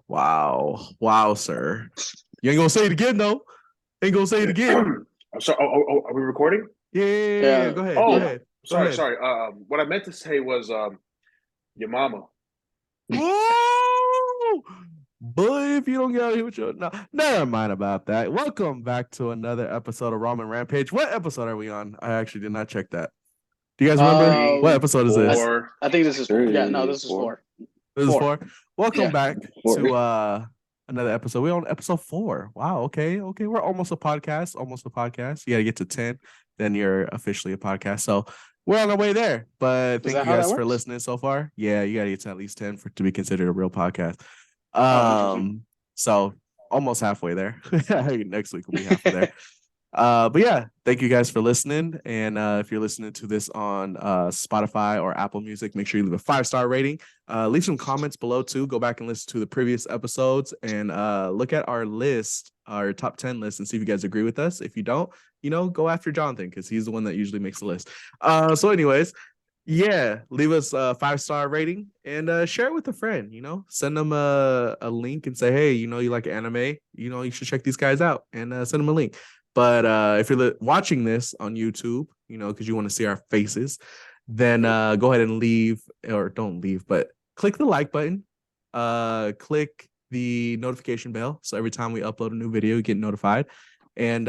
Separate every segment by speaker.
Speaker 1: Wow, sir. You ain't gonna say it again, though. Ain't gonna say it again.
Speaker 2: I'm sorry. Are we recording?
Speaker 1: Yeah.
Speaker 3: Yeah,
Speaker 1: Go ahead. Go
Speaker 2: Oh,
Speaker 3: yeah.
Speaker 1: ahead. Go
Speaker 2: sorry,
Speaker 1: ahead.
Speaker 2: sorry. What I meant to say was your mama.
Speaker 1: Woo! Boy, if you don't get out of here with your never mind about that. Welcome back to another episode of Ramen Rampage. What episode are we on? I actually did not check that. Do you guys remember what
Speaker 3: Um,
Speaker 1: episode is
Speaker 3: I,
Speaker 1: this?
Speaker 2: Four.
Speaker 3: I think this is yeah. No,
Speaker 4: Three,
Speaker 3: this is
Speaker 4: four.
Speaker 3: four.
Speaker 1: This is four. Welcome
Speaker 3: Yeah.
Speaker 1: back
Speaker 4: Four.
Speaker 1: to another episode. We're on episode 4. Wow. Okay. We're almost a podcast. You got to get to 10, then you're officially a podcast. So we're on our way there. But
Speaker 3: Is
Speaker 1: thank
Speaker 3: that
Speaker 1: you
Speaker 3: how
Speaker 1: guys
Speaker 3: that
Speaker 1: for
Speaker 3: works?
Speaker 1: listening so far. Yeah, you got to get to at least 10 for to be considered a real podcast.
Speaker 3: Interesting.
Speaker 1: So almost halfway there. Next week will be halfway there. But yeah, thank you guys for listening. And if you're listening to this on Spotify or Apple Music, make sure you leave a 5-star rating. Leave some comments below too. Go back and listen to the previous episodes and look at our list, our top 10 list, and see if you guys agree with us. If you don't, go after Jonathan because he's the one that usually makes the list. So anyways, yeah, leave us a 5-star rating and share it with a friend. Send them a link and say, hey, you like anime, you should check these guys out, and send them a link. But if you're watching this on YouTube, because you want to see our faces, then go ahead and leave, or don't leave, but click the like button, click the notification bell, so every time we upload a new video, you get notified, and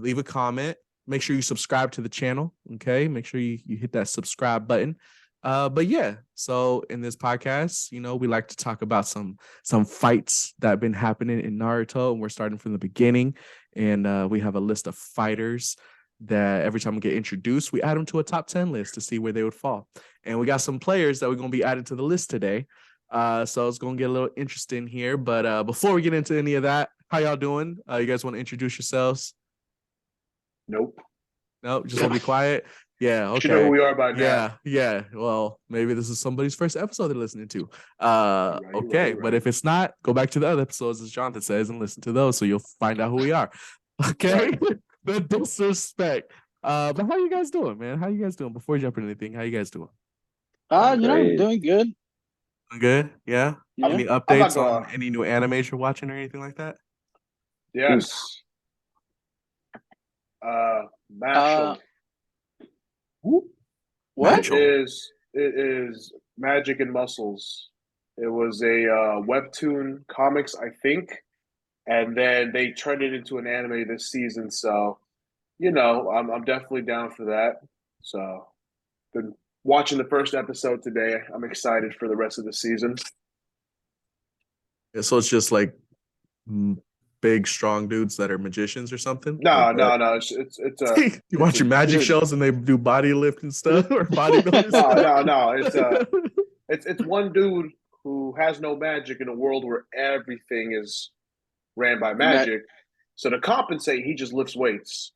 Speaker 1: leave a comment. Make sure you subscribe to the channel, okay? Make sure you hit that subscribe button. But yeah, so in this podcast, we like to talk about some fights that have been happening in Naruto, and we're starting from the beginning. And we have a list of fighters that every time we get introduced, we add them to a top 10 list to see where they would fall. And we got some players that we're going to be adding to the list today. So it's going to get a little interesting here. But before we get into any of that, how y'all doing? You guys want to introduce yourselves?
Speaker 2: Nope.
Speaker 1: No, just want to be quiet. Yeah, okay.
Speaker 2: You know who we are by now.
Speaker 1: Yeah. Well, maybe this is somebody's first episode they're listening to.
Speaker 2: Right.
Speaker 1: But if it's not, go back to the other episodes, as Jonathan says, and listen to those, so you'll find out who we are. Okay, the disrespect. But how you guys doing, man? How you guys doing? Before we jump into anything, how you guys doing?
Speaker 4: Great.
Speaker 3: Doing good.
Speaker 1: Good. Yeah.
Speaker 3: Yeah.
Speaker 1: Any updates on any new animes you're watching or anything like that?
Speaker 2: Yes. Mashal.
Speaker 3: What?
Speaker 2: It is Magic and Muscles. It was a webtoon comics, I think, and then they turned it into an anime this season. So, I'm definitely down for that. So, been watching the first episode today. I'm excited for the rest of the season.
Speaker 1: Yeah, so it's just like big, strong dudes that are magicians or something?
Speaker 2: No.
Speaker 1: You watch your magic shows and they do body lift and stuff or bodybuilding?
Speaker 2: No. It's one dude who has no magic in a world where everything is ran by magic. So to compensate, he just lifts weights.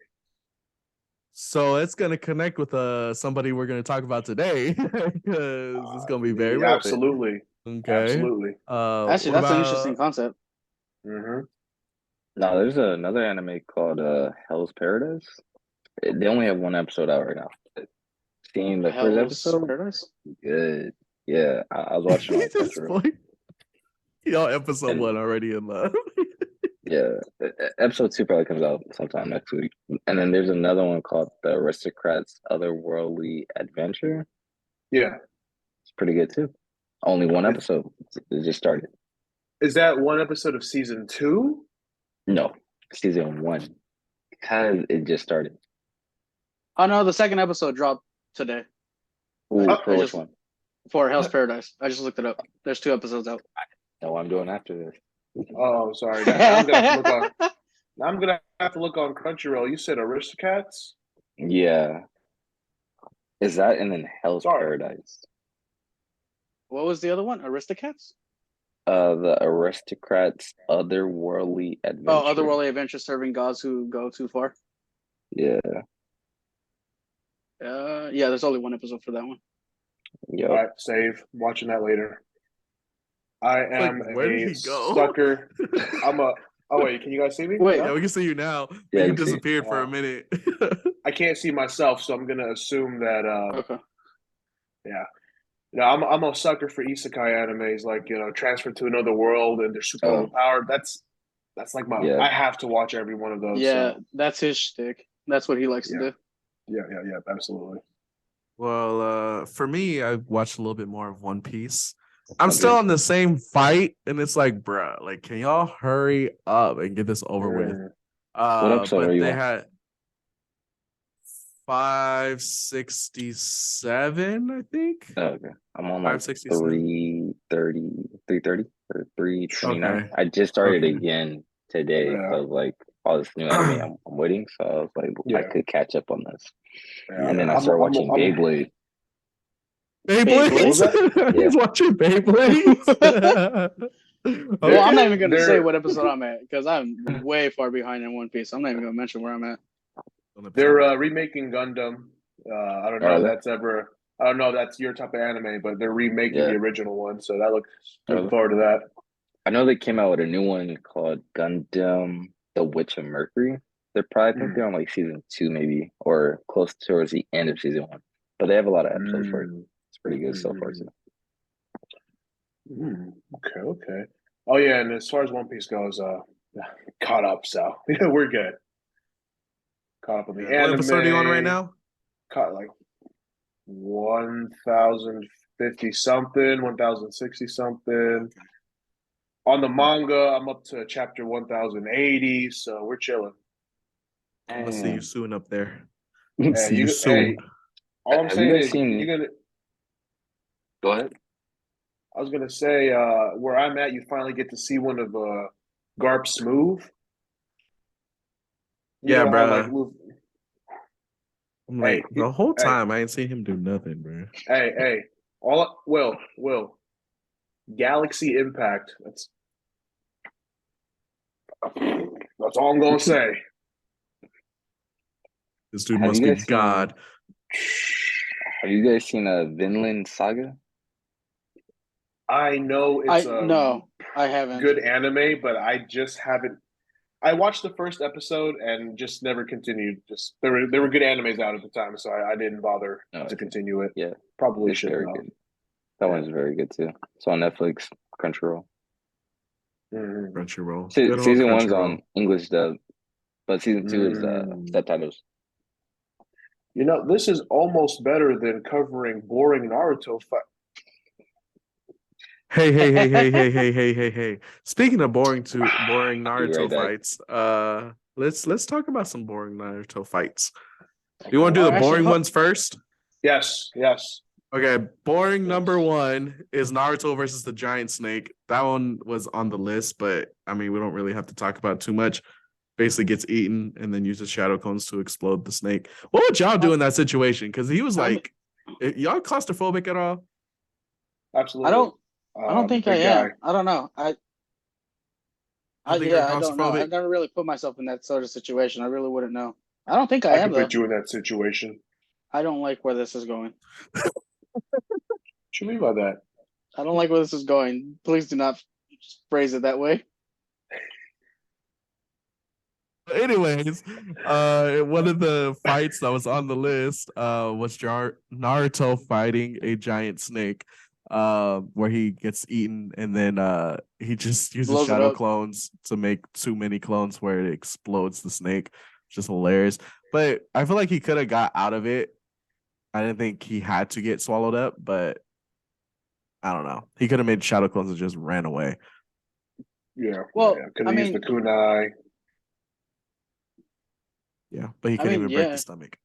Speaker 1: So it's gonna connect with somebody we're gonna talk about today because it's gonna be very relevant.
Speaker 2: Absolutely.
Speaker 1: Okay.
Speaker 2: Absolutely.
Speaker 3: Actually, that's an interesting concept.
Speaker 2: Mm-hmm.
Speaker 4: No, there's another anime called Hell's Paradise. They only have one episode out right now. Seeing the first episode,
Speaker 3: Paradise?
Speaker 4: good. Yeah, I was watching on Crunchyroll.
Speaker 1: Y'all episode 1 already in love.
Speaker 4: Yeah, episode 2 probably comes out sometime next week. And then there's another one called The Aristocrats' Otherworldly Adventure.
Speaker 2: Yeah.
Speaker 4: It's pretty good too. Only one episode. It just started.
Speaker 2: Is that one episode of season 2?
Speaker 4: No, season 1. Because it just started.
Speaker 3: Oh no, the second episode dropped today.
Speaker 4: Ooh, for which one?
Speaker 3: For Hell's Paradise. I just looked it up. There's 2 episodes out.
Speaker 4: I know what I'm doing after this.
Speaker 2: Oh, sorry. Now I'm gonna have to look on Crunchyroll. You said Aristocrats?
Speaker 4: Yeah. Is that and then Hell's Paradise?
Speaker 3: What was the other one? Aristocats?
Speaker 4: The Aristocrats' Otherworldly Adventure.
Speaker 3: Oh, Otherworldly Adventure serving gods who go too far.
Speaker 4: Yeah.
Speaker 3: Yeah, there's only one episode for that one.
Speaker 4: Yep.
Speaker 2: All right, save. Watching that later. I am
Speaker 1: where did he go?
Speaker 2: sucker. Oh wait, can you guys see me?
Speaker 3: Wait,
Speaker 1: yeah, we can see you now.
Speaker 4: Yeah,
Speaker 1: you disappeared for a minute.
Speaker 2: I can't see myself, so I'm gonna assume that
Speaker 3: okay.
Speaker 2: yeah. I'm a sucker for isekai animes, like transfer to another world and they're super
Speaker 4: Oh,
Speaker 2: overpowered. That's like my.
Speaker 4: yeah.
Speaker 2: I have to watch every one of those.
Speaker 3: Yeah,
Speaker 2: So
Speaker 3: that's his shtick. That's what he likes to
Speaker 2: yeah,
Speaker 3: do.
Speaker 2: yeah, absolutely.
Speaker 1: Well, for me, I watched a little bit more of One Piece. I'm
Speaker 4: One
Speaker 1: still
Speaker 4: Piece.
Speaker 1: on the same fight, and it's like, bruh, like, can y'all hurry up and get this over with?
Speaker 2: Mm.
Speaker 4: What episode are
Speaker 1: But
Speaker 4: you
Speaker 1: they
Speaker 4: on?
Speaker 1: had 567, I think.
Speaker 4: Oh, okay. I'm on like
Speaker 1: 567.
Speaker 4: 330, 330 or 329.
Speaker 1: Okay.
Speaker 4: I just started
Speaker 1: Okay.
Speaker 4: again today
Speaker 2: Yeah,
Speaker 4: because like all this new anime I'm waiting. So I was like, I
Speaker 2: yeah,
Speaker 4: could catch up on this.
Speaker 2: yeah.
Speaker 4: And then
Speaker 1: Yeah.
Speaker 4: I started watching
Speaker 2: I'm
Speaker 4: Beyblade.
Speaker 2: What was
Speaker 1: Beyblades?
Speaker 2: that?
Speaker 4: Yeah.
Speaker 1: He's watching Beyblades.
Speaker 3: Well, I'm not
Speaker 1: Okay.
Speaker 3: even gonna say
Speaker 2: They're
Speaker 3: what episode I'm at because I'm way far behind in One Piece. I'm not even gonna mention where I'm at.
Speaker 1: On episode
Speaker 2: they're
Speaker 1: one.
Speaker 2: remaking Gundam. I don't know
Speaker 4: Are
Speaker 2: if
Speaker 4: they?
Speaker 2: that's ever. I don't know if that's your type of anime, but they're remaking the
Speaker 4: Yeah.
Speaker 2: original one, so that
Speaker 4: Are
Speaker 2: looking
Speaker 4: they?
Speaker 2: forward to that.
Speaker 4: I know they came out with a new one called Gundam The Witch of Mercury. I think they're on like season 2 maybe, or close towards the end of season 1. But they have a lot of episodes for it.
Speaker 2: Mm.
Speaker 4: It's pretty good so far
Speaker 2: Mm.
Speaker 4: too.
Speaker 2: Okay. Oh yeah, and as far as One Piece goes, caught up, so yeah, we're good. Caught up on the
Speaker 1: Yeah. What episode are you on right
Speaker 2: anime.
Speaker 1: now?
Speaker 2: Caught like 1050 something, 1060 something.
Speaker 1: Okay.
Speaker 2: On the manga, I'm up to chapter 1080, so we're chilling.
Speaker 1: I'm gonna see you
Speaker 4: Dang.
Speaker 1: soon up there. I'm gonna
Speaker 2: Hey,
Speaker 1: see you soon.
Speaker 2: all I'm
Speaker 4: Have you
Speaker 2: saying
Speaker 4: guys
Speaker 2: is
Speaker 4: seen?
Speaker 2: you're gonna.
Speaker 4: Go ahead.
Speaker 2: I was gonna say where I'm at, you finally get to see one of Garp's move. You
Speaker 1: Yeah,
Speaker 2: know how like
Speaker 1: bruh.
Speaker 2: move.
Speaker 1: I'm like
Speaker 2: Hey,
Speaker 1: the whole
Speaker 2: hey,
Speaker 1: time I ain't seen him do nothing, bro.
Speaker 2: hey. All Will Galaxy Impact. That's all I'm gonna say.
Speaker 1: This dude
Speaker 4: Have
Speaker 1: must
Speaker 4: you
Speaker 1: be
Speaker 4: guys seen?
Speaker 1: God.
Speaker 4: Have you guys seen a Vinland Saga?
Speaker 2: I know it's
Speaker 3: I
Speaker 2: a
Speaker 3: no, I haven't.
Speaker 2: good anime, but I just haven't. I watched the first episode and just never continued. Just there were good animes out at the time, so I didn't bother
Speaker 4: No,
Speaker 2: to continue it.
Speaker 4: yeah,
Speaker 2: Probably
Speaker 4: it's
Speaker 2: should
Speaker 4: very
Speaker 2: though.
Speaker 4: good. That
Speaker 2: Yeah.
Speaker 4: one's very good too. It's on Netflix, Crunchyroll.
Speaker 2: Mm-hmm.
Speaker 1: Crunchyroll. Good old
Speaker 4: Season 1's
Speaker 1: Crunchyroll.
Speaker 4: on English dub, but season 2 is
Speaker 2: Mm.
Speaker 4: subtitles.
Speaker 2: This is almost better than covering boring Naruto fight.
Speaker 1: Hey. Speaking of boring
Speaker 4: I'll be
Speaker 1: Naruto
Speaker 4: right back.
Speaker 1: fights, let's talk about some boring Naruto fights.
Speaker 4: Okay.
Speaker 1: You want to do the
Speaker 3: Actually,
Speaker 1: boring ones first?
Speaker 2: Yes.
Speaker 1: Okay, boring
Speaker 2: Yes.
Speaker 1: number one is Naruto versus the giant snake. That one was on the list, but I mean, we don't really have to talk about it too much. Basically gets eaten and then uses shadow cones to explode the snake. What would y'all do in that situation? Because he was like, y'all claustrophobic at all?
Speaker 2: Absolutely.
Speaker 3: I don't think I
Speaker 2: Big guy.
Speaker 3: am. I don't know.
Speaker 1: You don't think you're
Speaker 3: I don't know.
Speaker 1: claustrophobic?
Speaker 3: I've never really put myself in that sort of situation. I really wouldn't know. I don't think I
Speaker 2: I
Speaker 3: am
Speaker 2: could
Speaker 3: though.
Speaker 2: put you in that situation.
Speaker 3: I don't like where this is going.
Speaker 2: What you mean by that?
Speaker 3: I don't like where this is going. Please do not phrase it that way.
Speaker 1: Anyways, one of the fights that was on the list was Naruto fighting a giant snake, where he gets eaten and then he just uses
Speaker 3: Blows it
Speaker 1: shadow
Speaker 3: up.
Speaker 1: clones to make too many clones where it explodes the snake. Just hilarious. But I feel like he could have got out of it. I didn't think he had to get swallowed up, but I don't know. He could have made shadow clones and just ran away.
Speaker 2: Yeah.
Speaker 3: Well,
Speaker 2: Could
Speaker 3: I
Speaker 2: have used
Speaker 3: mean,
Speaker 2: the kunai.
Speaker 1: Yeah, but he
Speaker 3: I
Speaker 1: couldn't
Speaker 3: mean,
Speaker 1: even break
Speaker 3: yeah,
Speaker 1: the stomach.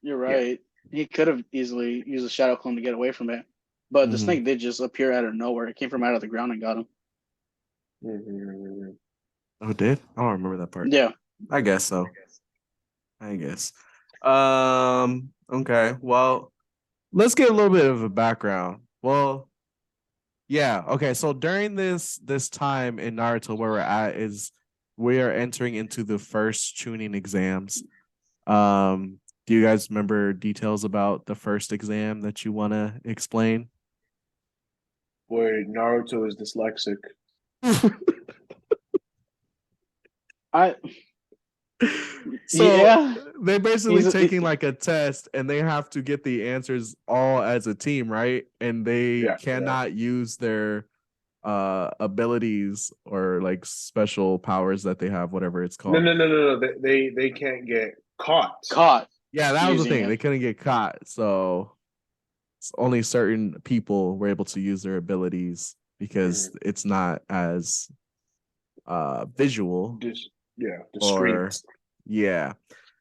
Speaker 3: you're
Speaker 2: Yeah.
Speaker 3: right. He could have easily used a shadow clone to get away from it, but the snake did just appear out of nowhere. It came from out of the ground and got him.
Speaker 2: Mm-hmm.
Speaker 1: Oh, it did? I don't remember that part.
Speaker 3: Yeah.
Speaker 1: I guess so. I guess. Okay. Well, let's get a little bit of a background. Well, yeah. Okay. So during this time in Naruto where we're at is we are entering into the first Chunin exams. Do you guys remember details about the first exam that you want to explain?
Speaker 2: Boy, Naruto is dyslexic.
Speaker 3: I
Speaker 1: So
Speaker 3: Yeah.
Speaker 1: they're basically
Speaker 3: He's a-
Speaker 1: taking like a test and they have to get the answers all as a team, right? And they
Speaker 2: Yeah.
Speaker 1: cannot use their abilities or like special powers that they have, whatever it's
Speaker 2: No,
Speaker 1: called.
Speaker 2: no. They can't get caught.
Speaker 3: Caught.
Speaker 1: Yeah, that was the
Speaker 3: using
Speaker 1: thing.
Speaker 3: it.
Speaker 1: They couldn't get caught. So only certain people were able to use their abilities because it's not as visual
Speaker 2: Discreet.
Speaker 1: or yeah.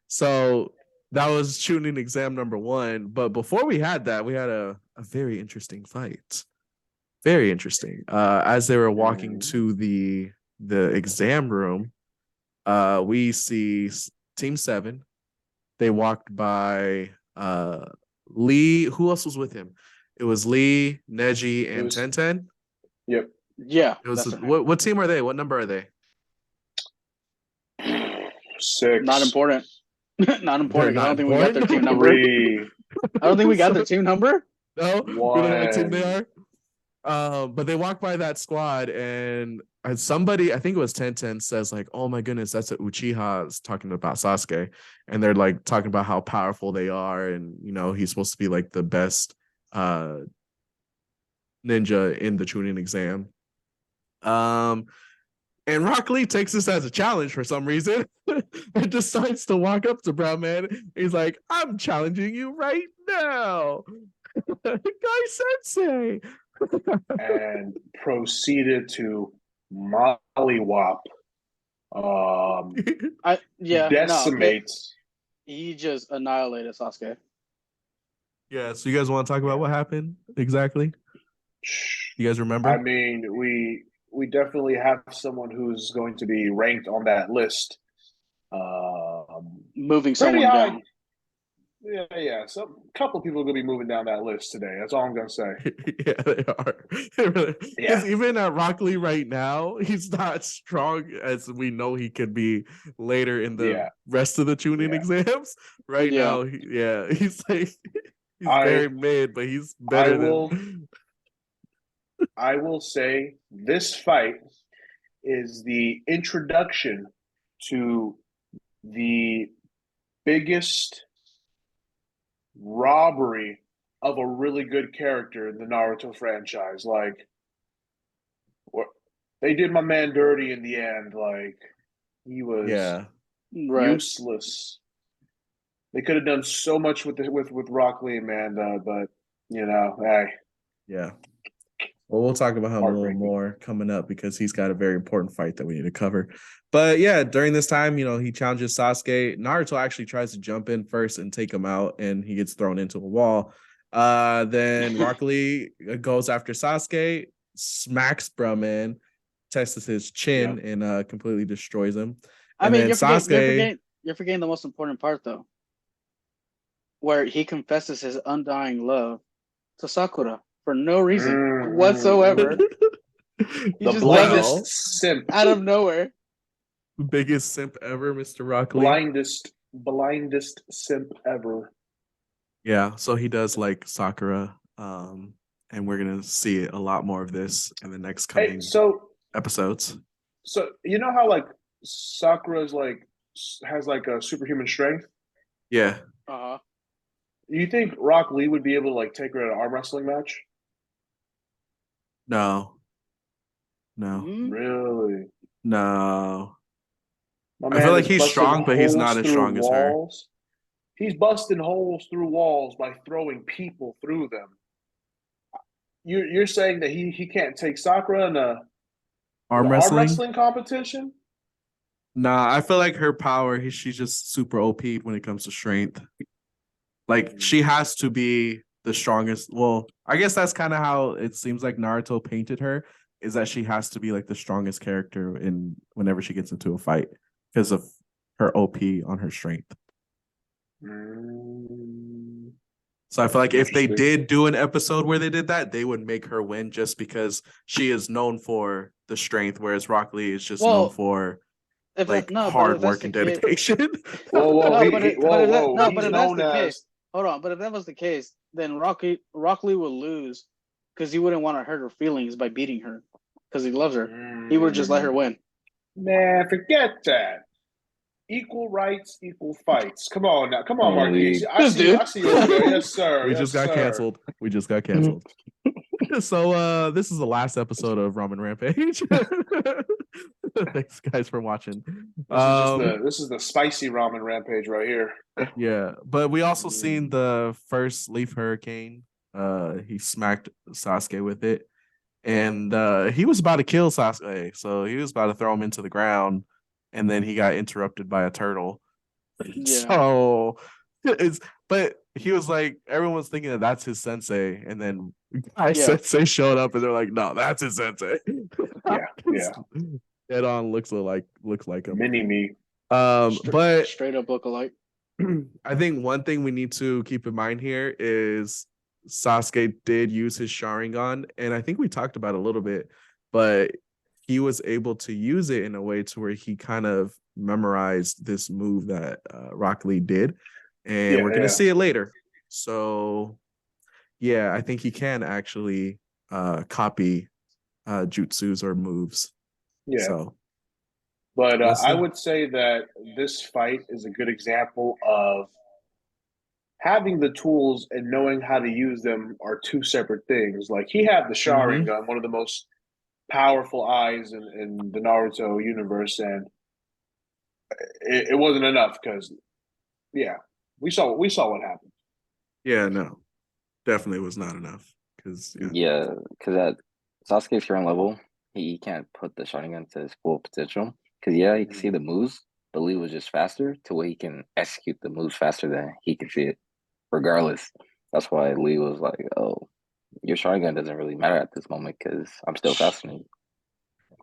Speaker 1: So that was Chunin Exam number 1. But before we had that, we had a very interesting fight. Very interesting. As they were walking to the exam room, we see Team 7. They walked by Lee. Who else was with him? It was Lee, Neji, and Tenten.
Speaker 2: Yep.
Speaker 3: Yeah.
Speaker 1: It was what team are they? What number are they?
Speaker 2: 6.
Speaker 3: Not important. Not important.
Speaker 1: Not
Speaker 3: I don't think we got their team number.
Speaker 2: 3.
Speaker 3: I don't think we got their team number.
Speaker 1: No, we don't know what team they
Speaker 2: 1.
Speaker 1: are. But they walk by that squad, and somebody, I think it was Tenten, says like, "Oh my goodness, that's a Uchiha," is talking about Sasuke, and they're like talking about how powerful they are, and he's supposed to be like the best ninja in the Chunin Exam. And Rock Lee takes this as a challenge for some reason and decides to walk up to Brown Man. He's like, "I'm challenging you right now, Guy Sensei."
Speaker 2: And proceeded to mollywop. Decimates.
Speaker 3: He just annihilated Sasuke.
Speaker 1: Yeah, so you guys want to talk about what happened exactly? You guys remember?
Speaker 2: I mean, we definitely have someone who's going to be ranked on that list.
Speaker 3: Moving someone down.
Speaker 2: Yeah. A couple people are going to be moving down that list today. That's all I'm going to say.
Speaker 1: Yeah, they are. Because even at Rock Lee right now, he's not strong as we know he could be later in the rest of the Chunin exams. Right now, he's like he's very mid, but he's better than.
Speaker 2: I will say this fight is the introduction to the biggest robbery of a really good character in the Naruto franchise. Like, they did my man dirty in the end. Like, he was useless. They could have done so much with Rock Lee, man, but hey.
Speaker 1: Yeah. Well, we'll talk about him a little more coming up because he's got a very important fight that we need to cover. But yeah, during this time, he challenges Sasuke. Naruto actually tries to jump in first and take him out, and he gets thrown into a wall. Then Rock Lee goes after Sasuke, smacks Brahman, tests his chin, and completely destroys him.
Speaker 3: I mean, you're forgetting the most important part, though, where he confesses his undying love to Sakura. For no reason whatsoever.
Speaker 2: The blindest simp
Speaker 3: out of nowhere.
Speaker 1: Biggest simp ever, Mr. Rock Lee.
Speaker 2: Blindest simp ever.
Speaker 1: Yeah, so he does like Sakura, and we're gonna see a lot more of this in the next coming episodes.
Speaker 2: So you know how like Sakura's has like a superhuman strength?
Speaker 1: Yeah.
Speaker 2: You think Rock Lee would be able to like take her at an arm wrestling match?
Speaker 1: No.
Speaker 2: Really?
Speaker 1: No. I feel like he's strong, but he's not as strong as her.
Speaker 2: He's busting holes through walls by throwing people through them. You're saying that he can't take Sakura in a arm wrestling competition?
Speaker 1: Nah, I feel like her power, she's just super OP when it comes to strength. Like, she has to be the strongest. Well, I guess that's kind of how it seems like Naruto painted her, is that she has to be like the strongest character whenever she gets into a fight because of her OP on her strength. So I feel like if they did do an episode where they did that, they would make her win just because she is known for the strength, whereas Rock Lee is just known for hard work and dedication.
Speaker 3: But if that's the case, hold on. But if that was the case, then Rock Lee would lose because he wouldn't want to hurt her feelings by beating her because he loves her. He would just let her win.
Speaker 2: Man, forget that. equal rights, equal fights. Come on now, come on,
Speaker 4: Man,
Speaker 2: Marquise.
Speaker 4: we
Speaker 2: I
Speaker 3: This
Speaker 2: see you.
Speaker 3: dude.
Speaker 2: I see you over there. Yes, sir.
Speaker 1: We
Speaker 2: Yes,
Speaker 1: just got
Speaker 2: sir.
Speaker 1: canceled. We just got canceled. So this is the last episode of Ramen Rampage. Thanks guys for watching.
Speaker 2: This is the spicy ramen rampage right here.
Speaker 1: Yeah, but we also seen the first Leaf Hurricane. He smacked Sasuke with it, and he was about to kill Sasuke, so he was about to throw him into the ground, and then he got interrupted by a turtle.
Speaker 3: Yeah.
Speaker 1: So but he was like, everyone's thinking that that's his sensei, and then sensei showed up, and they're like, no, that's his sensei.
Speaker 2: Yeah.
Speaker 1: Head on looks like him.
Speaker 2: Mini me.
Speaker 1: But
Speaker 3: straight up look alike.
Speaker 1: I think one thing we need to keep in mind here is Sasuke did use his Sharingan, and I think we talked about it a little bit, but he was able to use it in a way to where he kind of memorized this move that Rock Lee did, and we're gonna see it later. So, yeah, I think he can actually copy jutsus or moves.
Speaker 2: Yeah.
Speaker 1: So,
Speaker 2: but I would say that this fight is a good example of having the tools and knowing how to use them are two separate things. Like he had the Sharingan, one of the most powerful eyes in the Naruto universe, and it wasn't enough because, we saw what happened.
Speaker 1: Yeah, no, definitely was not enough because
Speaker 4: at Sasuke's current level, he can't put the Sharingan to his full potential. Because he can see the moves, but Lee was just faster to where he can execute the moves faster than he can see it. Regardless, that's why Lee was like, "Oh, your Sharingan doesn't really matter at this moment because I'm still faster than you."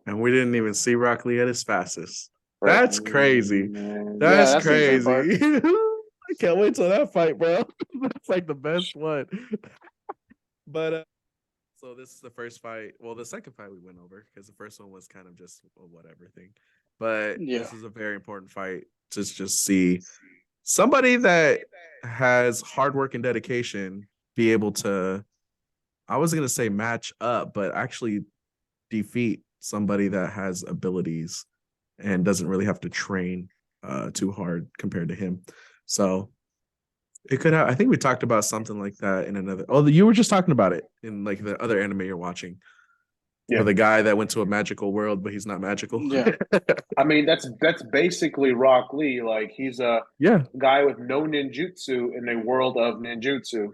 Speaker 1: And we didn't even see Rock Lee at his fastest.
Speaker 4: Right.
Speaker 1: That's crazy. That's crazy. I can't wait till that fight, bro. That's like the best one. But so this is the first fight. Well, the second fight we went over because the first one was kind of just a whatever thing. But this is a very important fight to just see somebody that has hard work and dedication be able to, I was going to say match up, but actually defeat somebody that has abilities and doesn't really have to train too hard compared to him. So it could have, I think we talked about something like that in another. Oh, you were just talking about it in like the other anime you're watching. Yeah. Or the guy that went to a magical world, but he's not magical.
Speaker 3: Yeah.
Speaker 2: I mean, that's basically Rock Lee. Like he's a guy with no ninjutsu in a world of ninjutsu.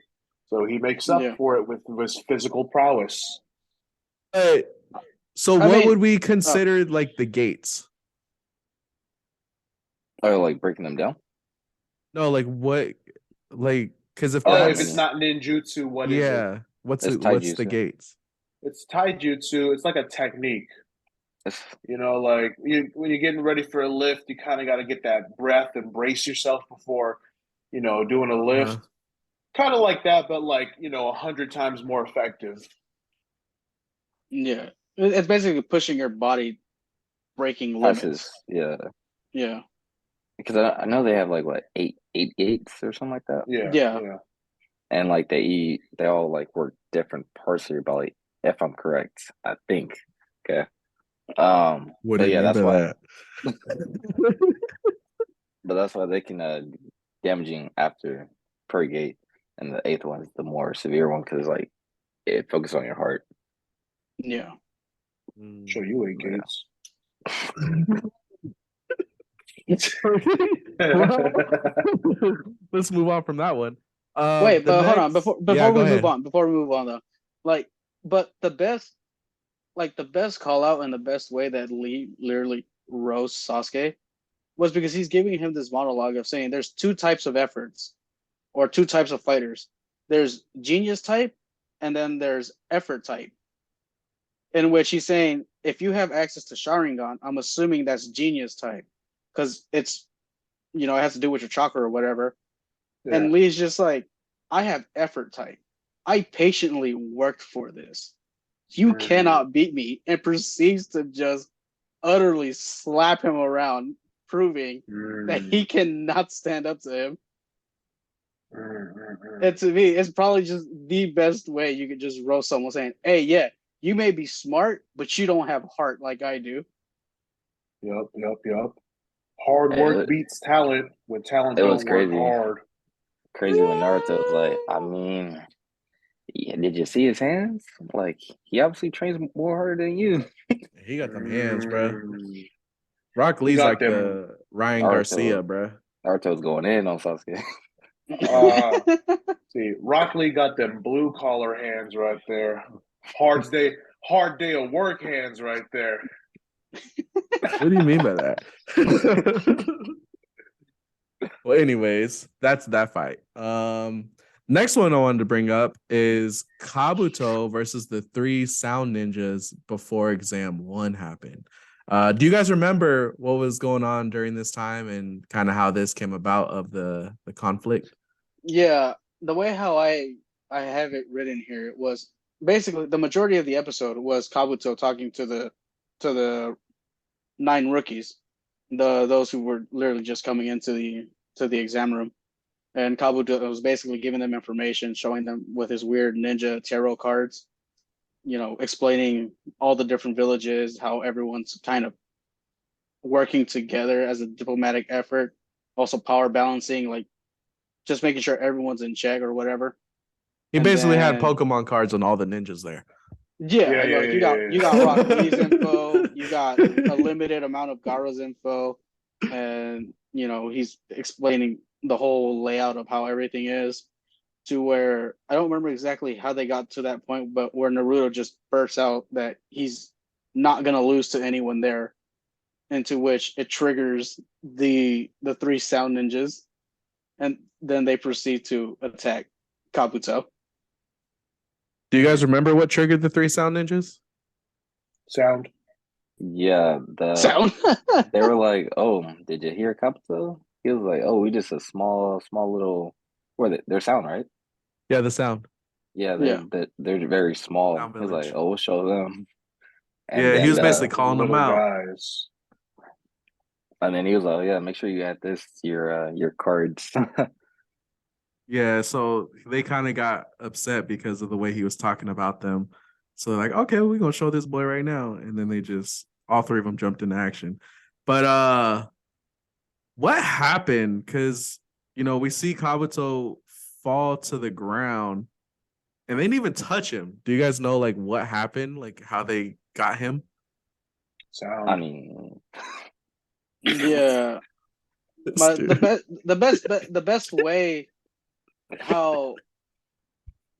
Speaker 2: So he makes up for it with his physical prowess.
Speaker 1: So what would we consider like the gates?
Speaker 4: Oh, like breaking them down?
Speaker 1: No, like what, like because if
Speaker 2: it's not ninjutsu, what is it?
Speaker 1: What's the gates?
Speaker 2: It's taijutsu. It's like a technique. You know, like when you're getting ready for a lift, you kind of got to get that breath and brace yourself before, doing a lift. Kind of like that, but like 100 times more effective.
Speaker 3: Yeah, it's basically pushing your body, breaking limits. Yeah.
Speaker 4: Because I know they have like what eight gates or something like that.
Speaker 3: Yeah.
Speaker 4: And like they all like work different parts of your body, if I'm correct. I think. Okay.
Speaker 1: What do you mean
Speaker 4: that's
Speaker 1: by
Speaker 4: why.
Speaker 1: that?
Speaker 4: But that's why they can damaging after per gate, and the eighth one is the more severe one because like it focuses on your heart.
Speaker 3: Yeah.
Speaker 2: Show you 8 gates.
Speaker 1: Let's move on from that one.
Speaker 3: Wait, but hold on before we move on. Before we move on though, but the best call out and the best way that Lee literally roasts Sasuke was because he's giving him this monologue of saying there's two types of efforts or two types of fighters. There's genius type and then there's effort type. In which he's saying if you have access to Sharingan, I'm assuming that's genius type because it's it has to do with your chakra or whatever. Yeah. And Lee's just like, I have effort type. I patiently worked for this. You cannot beat me, and proceeds to just utterly slap him around, proving that he cannot stand up to him. And to me, it's probably just the best way you could just roast someone saying, hey, yeah, you may be smart, but you don't have heart like I do.
Speaker 2: Yep. Hard
Speaker 4: Hey,
Speaker 2: work beats talent when talent
Speaker 4: it was
Speaker 2: don't work
Speaker 4: crazy.
Speaker 2: hard.
Speaker 4: Crazy when Naruto was like, I mean, yeah, did you see his hands? Like, he obviously trains more harder than you.
Speaker 1: He got them hands, bro.
Speaker 2: Mm.
Speaker 1: Rock
Speaker 2: He
Speaker 1: Lee's
Speaker 2: got
Speaker 1: like
Speaker 2: them.
Speaker 1: the Ryan Garcia, bro.
Speaker 4: Naruto's going in on Sasuke.
Speaker 2: See, Rock Lee got them blue collar hands right there. Hard day of work hands right there.
Speaker 1: What do you mean by that? Well, anyways, that's that fight. Next one I wanted to bring up is Kabuto versus the 3 sound ninjas before exam 1 happened. Do you guys remember what was going on during this time and kind of how this came about of the conflict?
Speaker 3: Yeah, the way how I have it written here was basically the majority of the episode was Kabuto talking to the 9 rookies, those who were literally just coming into the exam room, and Kabuto was basically giving them information, showing them with his weird ninja tarot cards, explaining all the different villages, how everyone's kind of working together as a diplomatic effort, also power balancing, like just making sure everyone's in check or whatever.
Speaker 1: He basically had Pokemon cards on all the ninjas there.
Speaker 3: Yeah, you got Rock Lee's info, you got a limited amount of Gaara's info, and he's explaining the whole layout of how everything is, to where I don't remember exactly how they got to that point, but where Naruto just bursts out that he's not gonna lose to anyone there, into which it triggers the 3 sound ninjas, and then they proceed to attack Kabuto.
Speaker 1: Do you guys remember what triggered the 3 sound ninjas?
Speaker 2: Sound.
Speaker 4: Yeah,
Speaker 3: sound.
Speaker 4: They were like, "Oh, did you hear Kabuto?" He was like, "Oh, we just a small little." Their sound, right?
Speaker 1: Yeah, the sound.
Speaker 4: Yeah, they're very small.
Speaker 1: Sound
Speaker 4: He was
Speaker 1: village.
Speaker 4: like, "Oh, we'll show them." And
Speaker 1: yeah,
Speaker 4: then,
Speaker 1: he was basically calling them out.
Speaker 2: Guys.
Speaker 4: And then he was like, "Yeah, make sure you add this to your cards."
Speaker 1: Yeah, so they kind of got upset because of the way he was talking about them. So like, okay, we're gonna show this boy right now, and then they just all 3 of them jumped into action. But what happened? Because we see Kabuto fall to the ground, and they didn't even touch him. Do you guys know like what happened? Like how they got him?
Speaker 2: Sound.
Speaker 4: I mean,
Speaker 3: yeah, the best way how,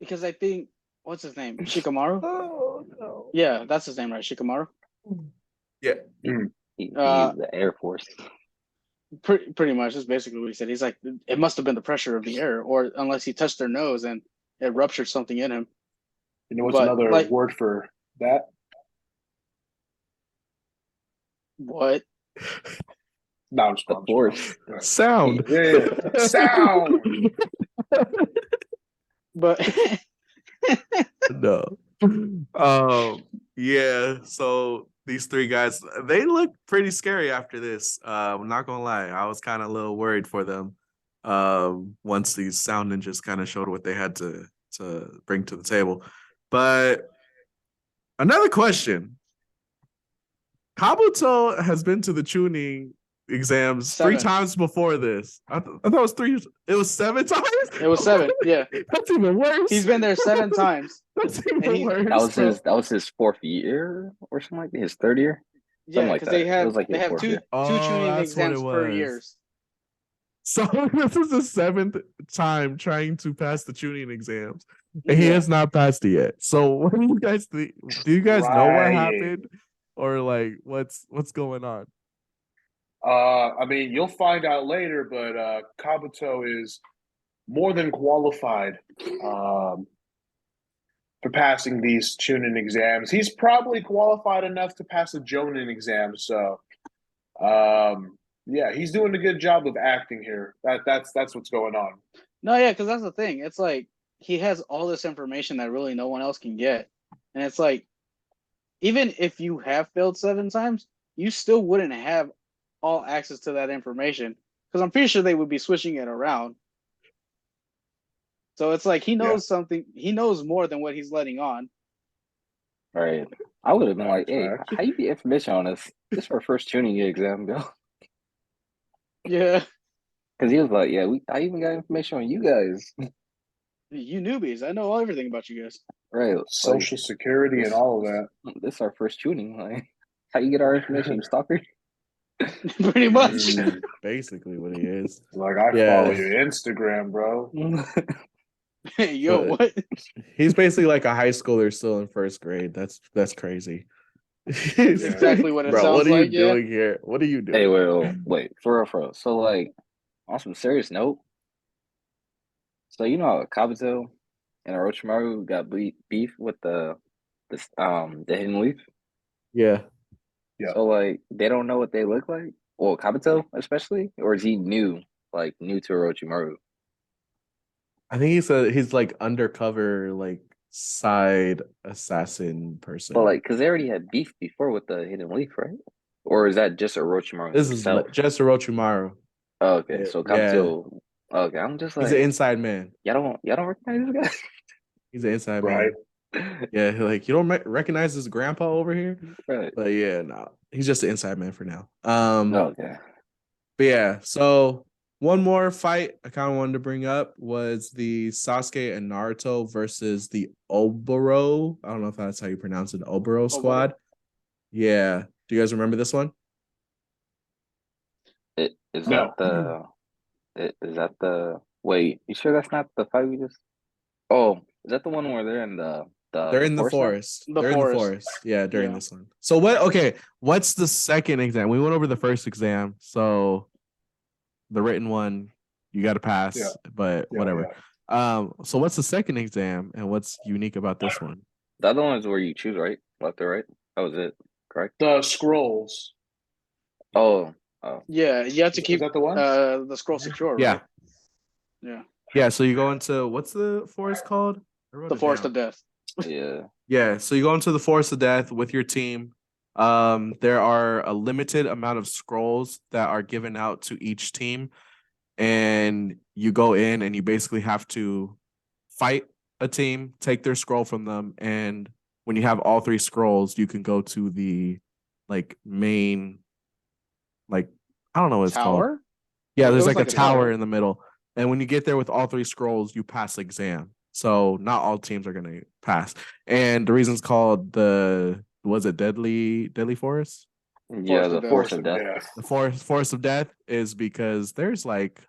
Speaker 3: because I think what's his name, Shikamaru.
Speaker 1: Oh no.
Speaker 3: Yeah, that's his name, right? Shikamaru.
Speaker 1: Yeah.
Speaker 4: he's the Air Force.
Speaker 3: Pretty much, that's basically what he said. He's like, it must have been the pressure of the air, or unless he touched their nose and it ruptured something in him.
Speaker 2: You know what's another word for that?
Speaker 3: What?
Speaker 2: No, I'm just
Speaker 4: Of course.
Speaker 1: Sound.
Speaker 2: Yeah. Sound.
Speaker 3: But
Speaker 1: no. Yeah, so these 3 guys, they look pretty scary after this. I'm not gonna lie, I was kind of a little worried for them. Once these sound ninjas kind of showed what they had to bring to the table. But another question. Kabuto has been to the Chunin exams 3 times before this. I thought it was 3. It was 7 times.
Speaker 3: It was 7. Yeah,
Speaker 1: that's even worse.
Speaker 3: He's been there 7 times.
Speaker 1: That's even worse.
Speaker 4: That was his 4th year or something like that. His 3rd year.
Speaker 3: Yeah, because they have two Chunin exams per year.
Speaker 1: So this is the 7th time trying to pass the Chunin exams, and he has not passed it yet. So what do you guys think? Do you guys know what happened, or like what's going on?
Speaker 2: I mean, you'll find out later, but Kabuto is more than qualified for passing these Chunin exams. He's probably qualified enough to pass a Jonin exam. So, yeah, he's doing a good job of acting here. That's what's going on.
Speaker 3: No, yeah, because that's the thing. It's like he has all this information that really no one else can get, and it's like even if you have failed 7 times, you still wouldn't have all access to that information, because I'm pretty sure they would be switching it around. So it's like he knows something. He knows more than what he's letting on.
Speaker 4: Right. I would have been like, "Hey, how you get information on us? This is our first Chunin exam, bro."
Speaker 3: Yeah.
Speaker 4: Because he was like, yeah, I even got information on you guys.
Speaker 3: You newbies, I know everything about you guys.
Speaker 4: Right.
Speaker 2: Social security and all of that.
Speaker 4: This is our first shooting. Like, how you get our information, you stalker?
Speaker 3: Pretty much.
Speaker 1: Basically what he is.
Speaker 2: Like, I follow your Instagram, bro.
Speaker 3: Yo,
Speaker 1: So,
Speaker 3: what?
Speaker 1: He's basically like a high schooler still in first grade. That's crazy.
Speaker 3: Exactly what it
Speaker 1: Bro,
Speaker 3: sounds
Speaker 1: what are
Speaker 3: like,
Speaker 1: you doing here? What are you doing?
Speaker 4: Hey, wait, for real. So, like, on some serious note, so you know, Kabuto and Orochimaru got beef with the hidden leaf.
Speaker 1: Yeah.
Speaker 2: Yeah.
Speaker 4: So, like, they don't know what they look like. Well, Kabuto especially, or is he new to Orochimaru?
Speaker 1: I think he's like undercover, like side assassin person.
Speaker 4: But like, because they already had beef before with the hidden leaf, right? Or is that just Orochimaru
Speaker 1: This
Speaker 4: himself?
Speaker 1: is just Orochimaru.
Speaker 4: Oh, okay, so Kabuto.
Speaker 1: Yeah.
Speaker 4: Okay, I'm just like,
Speaker 1: He's an inside man.
Speaker 4: y'all don't recognize this
Speaker 1: He's an inside
Speaker 2: Right.
Speaker 1: man. Yeah, like you don't recognize his grandpa over here,
Speaker 4: guy? Right.
Speaker 1: but yeah, no, he's just an inside man for now.
Speaker 4: Okay.
Speaker 1: But yeah, so one more fight I kind of wanted to bring up was the Sasuke and Naruto versus the Oboro. I don't know if that's how you pronounce it, Oboro squad. Yeah. Do you guys remember this one?
Speaker 4: Is
Speaker 2: No.
Speaker 4: that the wait, you sure that's not the fight we just Oh, is that the one where they're in
Speaker 1: They're in the
Speaker 4: forest now?
Speaker 1: forest. They're in the forest. Yeah, during this one. So what's the second exam? We went over the first exam. So the written one, you got to pass, but whatever.
Speaker 2: Yeah.
Speaker 1: So what's the second exam and what's unique about this one?
Speaker 4: The other one is where you choose, right? Left or right? That was it, correct?
Speaker 2: The scrolls.
Speaker 4: Oh.
Speaker 3: Yeah, you have to keep
Speaker 2: is that the one?
Speaker 3: The scroll secure, right?
Speaker 1: Yeah. Yeah, so you go into what's the forest called?
Speaker 3: The Forest of Death.
Speaker 4: Yeah.
Speaker 1: Yeah, so you go into the Forest of Death with your team. There are a limited amount of scrolls that are given out to each team, and you go in and you basically have to fight a team, take their scroll from them, and when you have all three scrolls, you can go to the like main, like I don't know what it's called. Yeah, there's like a tower in the middle, and when you get there with all three scrolls, you pass the exam. So not all teams are gonna pass, and the reason it's called was it Deadly Forest?
Speaker 4: Yeah, the Forest of Death.
Speaker 1: The Forest of Death is because there's like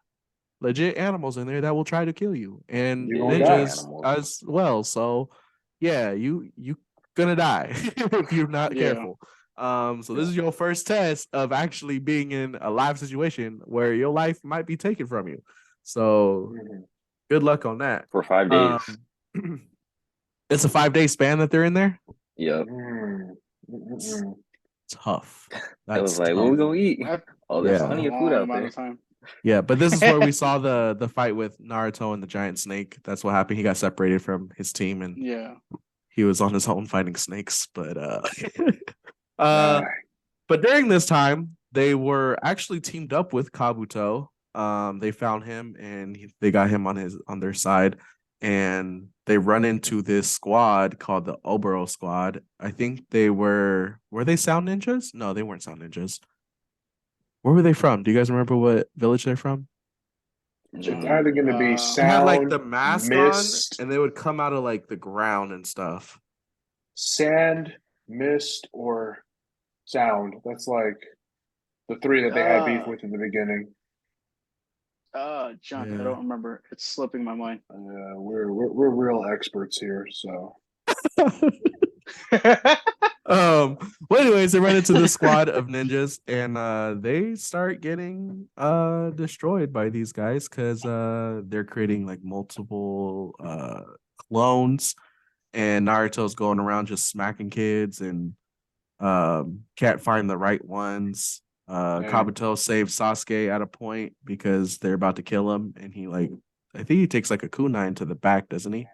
Speaker 1: legit animals in there that will try to kill you, and ninjas as well. So yeah, you gonna die if you're not careful. So this is your first test of actually being in a live situation where your life might be taken from you. So good luck on that.
Speaker 4: For 5 days.
Speaker 1: It's a 5-day span that they're in there?
Speaker 4: Yep.
Speaker 1: Tough.
Speaker 4: It was like, what we gonna eat? Oh, there's plenty of food out there.
Speaker 1: Yeah, but this is where we saw the fight with Naruto and the giant snake. That's what happened. He got separated from his team and he was on his own fighting snakes. But but during this time, they were actually teamed up with Kabuto. They found him and they got him on their side, and they run into this squad called the Oboro squad. I think they were they Sound Ninjas? No, they weren't Sound Ninjas. Where were they from? Do you guys remember what village they're from?
Speaker 2: It's either going to be Sound,
Speaker 1: they had like the mask
Speaker 2: Mist,
Speaker 1: on, and they would come out of like the ground and stuff.
Speaker 2: Sand, Mist, or Sound. That's like the three that they had beef with in the beginning.
Speaker 3: John, I don't remember. It's slipping my mind.
Speaker 2: We're real experts here, so.
Speaker 1: Well, anyways, they run into the squad of ninjas and they start getting destroyed by these guys because they're creating like multiple clones, and Naruto's going around just smacking kids and can't find the right ones. Kabuto saves Sasuke at a point because they're about to kill him, and I think he takes like a kunai to the back, doesn't he?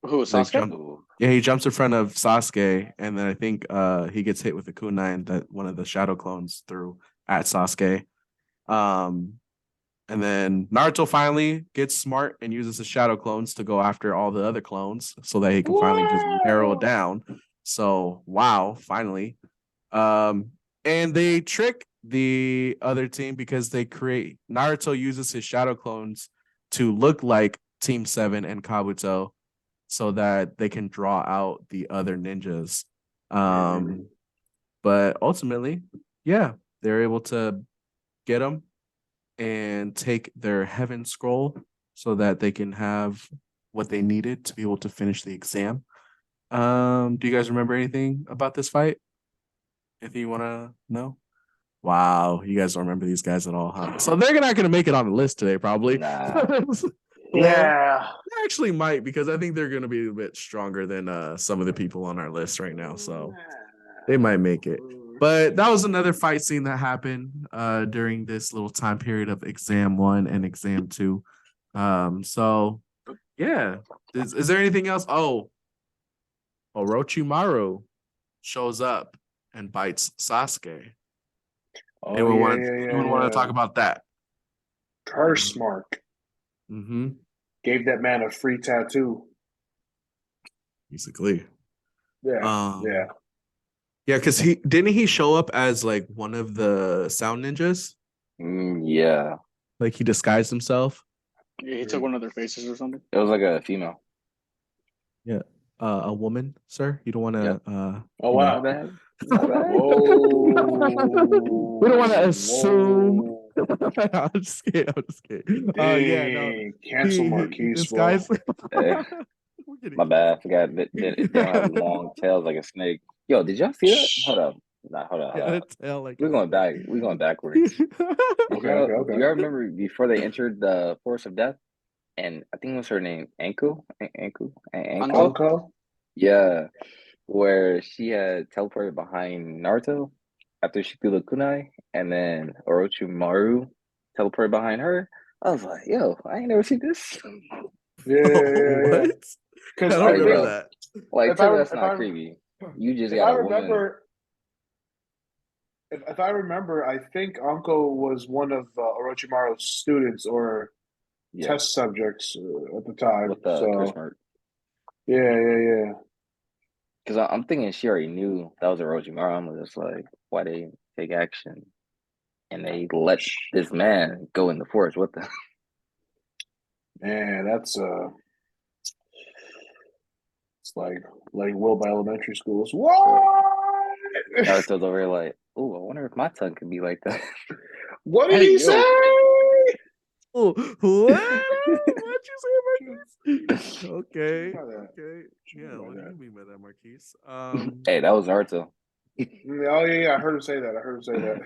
Speaker 3: Who is Sasuke?
Speaker 1: He jumps in front of Sasuke, and then I think he gets hit with a kunai that one of the shadow clones threw at Sasuke. And then Naruto finally gets smart and uses his shadow clones to go after all the other clones so that he can finally just narrow it down. So, wow, finally. And they trick the other team because Naruto uses his shadow clones to look like Team 7 and Kabuto so that they can draw out the other ninjas. But ultimately, yeah, they're able to get them and take their heaven scroll so that they can have what they needed to be able to finish the exam. Do you guys remember anything about this fight? Anything you want to know? Wow, you guys don't remember these guys at all, huh? So they're not going to make it on the list today, probably.
Speaker 4: Nah.
Speaker 2: Yeah.
Speaker 1: They actually might, because I think they're going to be a bit stronger than some of the people on our list right now. So they might make it. But that was another fight scene that happened during this little time period of exam 1 and exam 2. So yeah, is there anything else? Oh, Orochimaru shows up and bites Sasuke.
Speaker 2: Oh,
Speaker 1: Anyone want to talk about that?
Speaker 2: Curse mark.
Speaker 1: Mm-hmm.
Speaker 2: Gave that man a free tattoo.
Speaker 1: Basically.
Speaker 2: Yeah.
Speaker 1: Yeah, because he show up as like one of the sound ninjas?
Speaker 4: Yeah.
Speaker 1: Like he disguised himself?
Speaker 3: Yeah, he took one of their faces or something.
Speaker 4: It was like a female.
Speaker 1: Yeah. A woman, sir? You don't want to
Speaker 4: Yep.
Speaker 2: Oh wow.
Speaker 4: My bad.
Speaker 2: Whoa.
Speaker 1: We don't want to assume. I'm just kidding. Yeah, no.
Speaker 2: Cancel Marquise,
Speaker 1: this guy's.
Speaker 4: My bad. I forgot that they don't have long tails like a snake. Yo, did y'all see that? Hold up. Hold up. We're going back. We're going backwards.
Speaker 2: Okay.
Speaker 4: Do y'all remember before they entered the Forest of Death? And I think it was her name,
Speaker 2: Anko?
Speaker 4: Yeah. Where she had teleported behind Naruto after she threw the kunai, and then Orochimaru teleported behind her. I was like, yo, I ain't never seen this.
Speaker 2: Yeah.
Speaker 1: What?
Speaker 2: Because
Speaker 1: I don't remember that.
Speaker 4: Like, tell me that's not creepy. You just got a woman.
Speaker 2: If I remember, I think Anko was one of Orochimaru's students or test subjects at the time.
Speaker 4: With the curse mark.
Speaker 2: Yeah.
Speaker 4: Because I'm thinking she already knew that was Orochimaru. I'm just like, why they take action? And they let this man go in the forest. What the?
Speaker 2: Man, that's it's like letting Will by elementary schools. What?
Speaker 4: Naruto's over here like, oh, I wonder if my tongue could be like that.
Speaker 2: What did he say?
Speaker 1: Oh, what? What'd you say, Marquise? Okay. Yeah, what do you mean by that, Marquise?
Speaker 4: Hey, that was Naruto.
Speaker 2: Oh yeah, I heard him say that.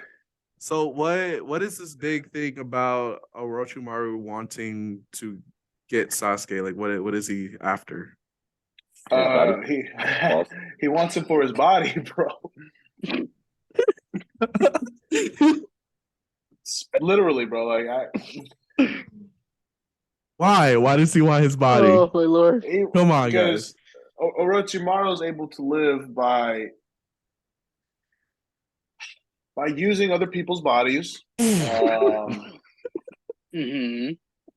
Speaker 1: So what is this big thing about Orochimaru wanting to get Sasuke? Like what is he after?
Speaker 2: He wants him for his body, bro. Literally, bro. Like
Speaker 1: Why does he want his body?
Speaker 3: Oh my lord!
Speaker 1: Come on, guys.
Speaker 2: Orochimaru is able to live by using other people's bodies.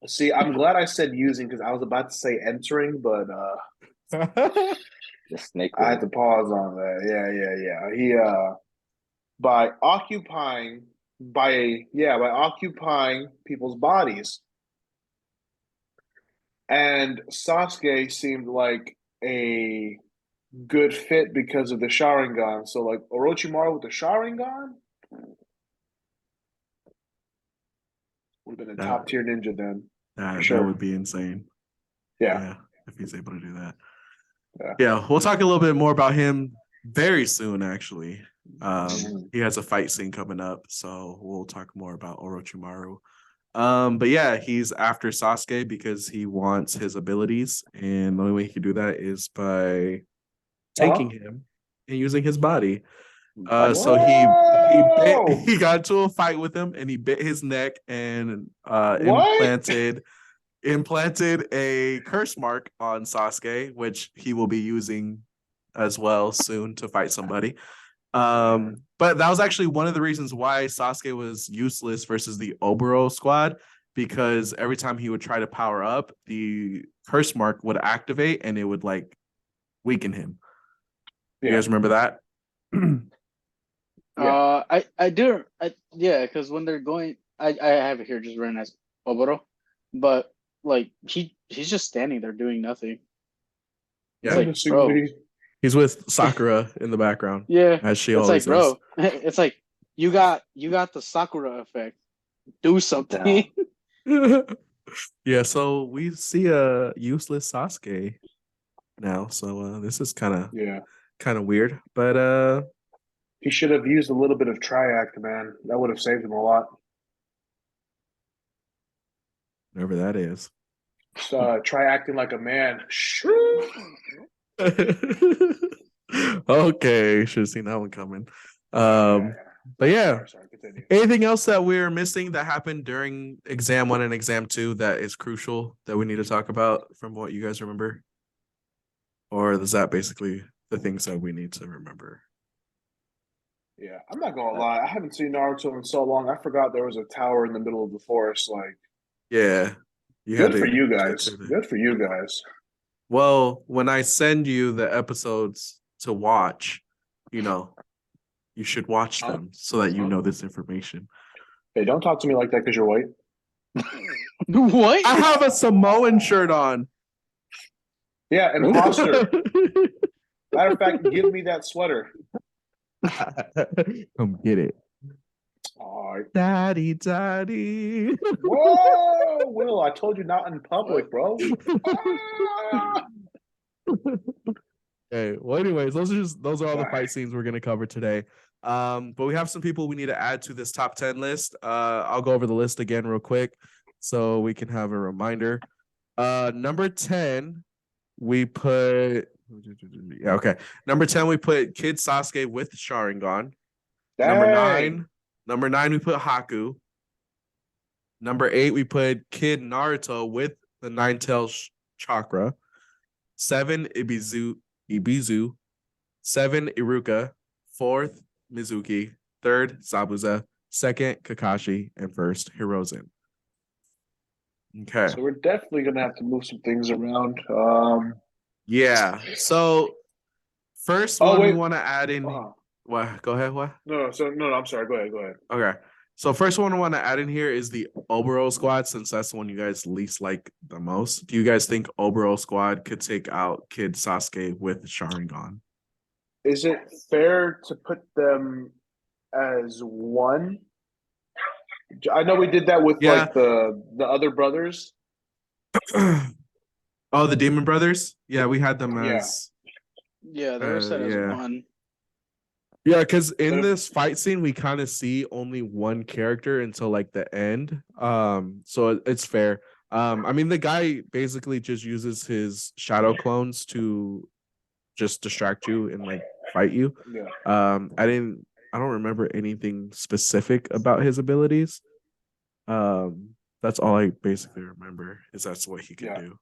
Speaker 2: See, I'm glad I said using because I was about to say entering, but
Speaker 4: the snake.
Speaker 2: I had to pause on that. Yeah. He by occupying people's bodies. And Sasuke seemed like a good fit because of the Sharingan. So like Orochimaru with the Sharingan would have been a top tier ninja then.
Speaker 1: That would be insane.
Speaker 2: Yeah,
Speaker 1: if he's able to do that. Yeah, we'll talk a little bit more about him very soon, actually. He has a fight scene coming up, so we'll talk more about Orochimaru. But yeah, he's after Sasuke because he wants his abilities, and the only way he can do that is by taking him and using his body. So he got into a fight with him, and he bit his neck and implanted a curse mark on Sasuke, which he will be using as well soon to fight somebody. But that was actually one of the reasons why Sasuke was useless versus the Oboro squad, because every time he would try to power up, the curse mark would activate and it would like weaken him. You guys remember that?
Speaker 2: Yeah.
Speaker 3: Because when they're going, I have it here just written as Oboro, but like he's just standing there doing nothing.
Speaker 1: Yeah.
Speaker 3: Like, bro,
Speaker 1: he's with Sakura in the background.
Speaker 3: yeah,
Speaker 1: as she
Speaker 3: it's
Speaker 1: always
Speaker 3: like, bro, it's like you got the Sakura effect. Do something.
Speaker 1: is. Yeah, so we see a useless Sasuke now. So this is kind of weird, but
Speaker 2: he should have used a little bit of Triact, man. That would have saved him a lot.
Speaker 1: whatever that is.
Speaker 2: Try acting like a man.
Speaker 1: Okay, should have seen that one coming. But yeah,
Speaker 2: sorry, continue.
Speaker 1: anything else that we're missing that happened during exam 1 and exam 2 that is crucial that we need to talk about from what you guys remember? Or is that basically the things that we need to remember?
Speaker 2: Yeah, I'm not gonna lie. I haven't seen Naruto in so long. I forgot there was a tower in the middle of the forest. Like,
Speaker 1: Yeah.
Speaker 2: good for you guys. Good for you guys.
Speaker 1: Well, when I send you the episodes to watch, you should watch them so that you know this information.
Speaker 2: Hey, don't talk to me like that because you're white.
Speaker 3: What?
Speaker 1: I have a Samoan shirt on.
Speaker 2: Yeah, imposter. Matter of fact, give me that sweater.
Speaker 1: Come get it.
Speaker 2: All right.
Speaker 1: Daddy.
Speaker 2: Whoa, Will, I told you not in public, bro.
Speaker 1: Okay, well, anyways, those are all the fight scenes we're gonna cover today. But we have some people we need to add to this top 10 list. I'll go over the list again real quick so we can have a reminder. Number 10, we put Number 10, we put Kid Sasuke with Sharingan.
Speaker 2: Dang.
Speaker 1: Number 9, we put Haku. Number 8, we put Kid Naruto with the Nine-Tails Chakra. 7, Ibizu. 7, Iruka. 4th, Mizuki. 3rd, Zabuza. 2nd, Kakashi. And 1st, Hirozen. Okay.
Speaker 2: So we're definitely gonna have to move some things around.
Speaker 1: Yeah. So first one we want to add in. What? Go ahead. What?
Speaker 2: No. I'm sorry. Go ahead.
Speaker 1: Okay. So first one I want to add in here is the Oboro squad, since that's the one you guys least like the most. Do you guys think Oboro squad could take out Kid Sasuke with Sharingan?
Speaker 2: Is it fair to put them as one? I know we did that with like the other brothers.
Speaker 1: Oh, the Demon Brothers? Yeah, we had them as.
Speaker 3: Yeah, they were set as one.
Speaker 1: Yeah, because in this fight scene, we kind of see only one character until like the end. So it's fair. I mean, the guy basically just uses his shadow clones to just distract you and like fight you.
Speaker 2: Yeah.
Speaker 1: I don't remember anything specific about his abilities. That's all I basically remember is that's what he could do.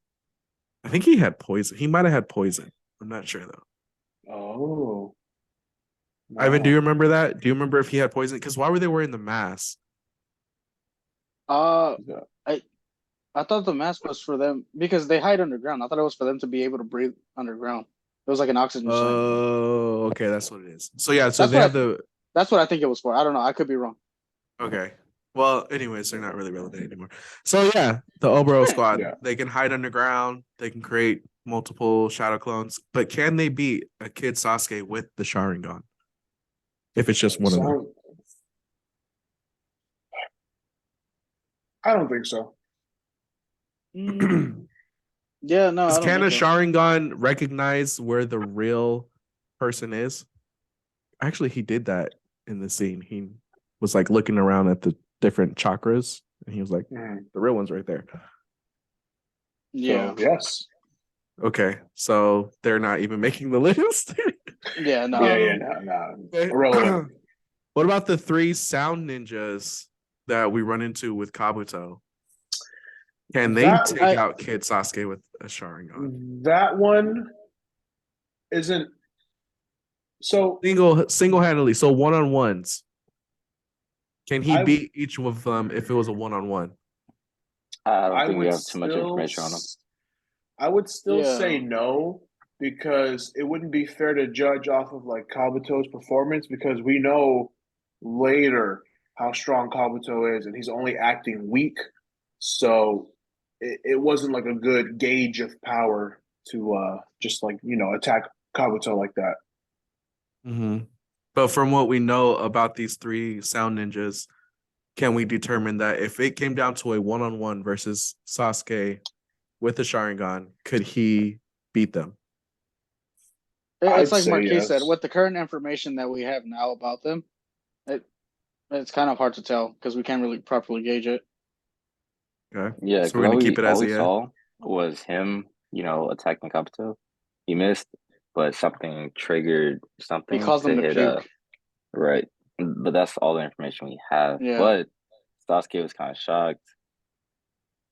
Speaker 1: I think he had poison. He might have had poison. I'm not sure though.
Speaker 2: Oh.
Speaker 1: Wow. Ivan, do you remember that? Do you remember if he had poison? Because why were they wearing the mask?
Speaker 3: I thought the mask was for them because they hide underground. I thought it was for them to be able to breathe underground. It was like an oxygen.
Speaker 1: Oh, okay, that's what it is. So yeah, so
Speaker 3: that's what I think it was for. I don't know. I could be wrong.
Speaker 1: Okay. Well, anyways, they're not really relevant anymore. So yeah, the Oboro squad, they can hide underground. They can create multiple shadow clones. But can they beat a Kid Sasuke with the Sharingan? If it's just one of them.
Speaker 2: I don't think so.
Speaker 3: Yeah, no.
Speaker 1: Can a Sharingan recognize where the real person is? Actually, he did that in the scene. He was like looking around at the different chakras, and he was like, "The real one's right there."
Speaker 3: Yeah.
Speaker 2: So, yes.
Speaker 1: Okay, so they're not even making the list.
Speaker 3: Yeah, no.
Speaker 2: No. Irrelevant.
Speaker 1: What about the 3 sound ninjas that we run into with Kabuto? Can they take out Kid Sasuke with a Sharingan?
Speaker 2: That one isn't so
Speaker 1: single-handedly. So one-on-ones. Can he beat each of them if it was a one-on-one?
Speaker 4: I don't think we have too much information on him.
Speaker 2: I would still say no, because it wouldn't be fair to judge off of like Kabuto's performance, because we know later how strong Kabuto is, and he's only acting weak. So it wasn't like a good gauge of power to just like, attack Kabuto like that.
Speaker 1: Mm-hmm. But from what we know about these three sound ninjas, can we determine that if it came down to a one-on-one versus Sasuke with the Sharingan, could he beat them?
Speaker 3: It's like Marquis said, with the current information that we have now about them, it's kind of hard to tell because we can't really properly gauge it.
Speaker 1: Okay.
Speaker 4: Yeah,
Speaker 1: so we're gonna keep it as
Speaker 4: all we saw was him, attacking Kabuto. He missed, but something triggered something.
Speaker 3: He caused them to puke.
Speaker 4: Right. But that's all the information we have.
Speaker 3: Yeah.
Speaker 4: But Sasuke was kind of shocked.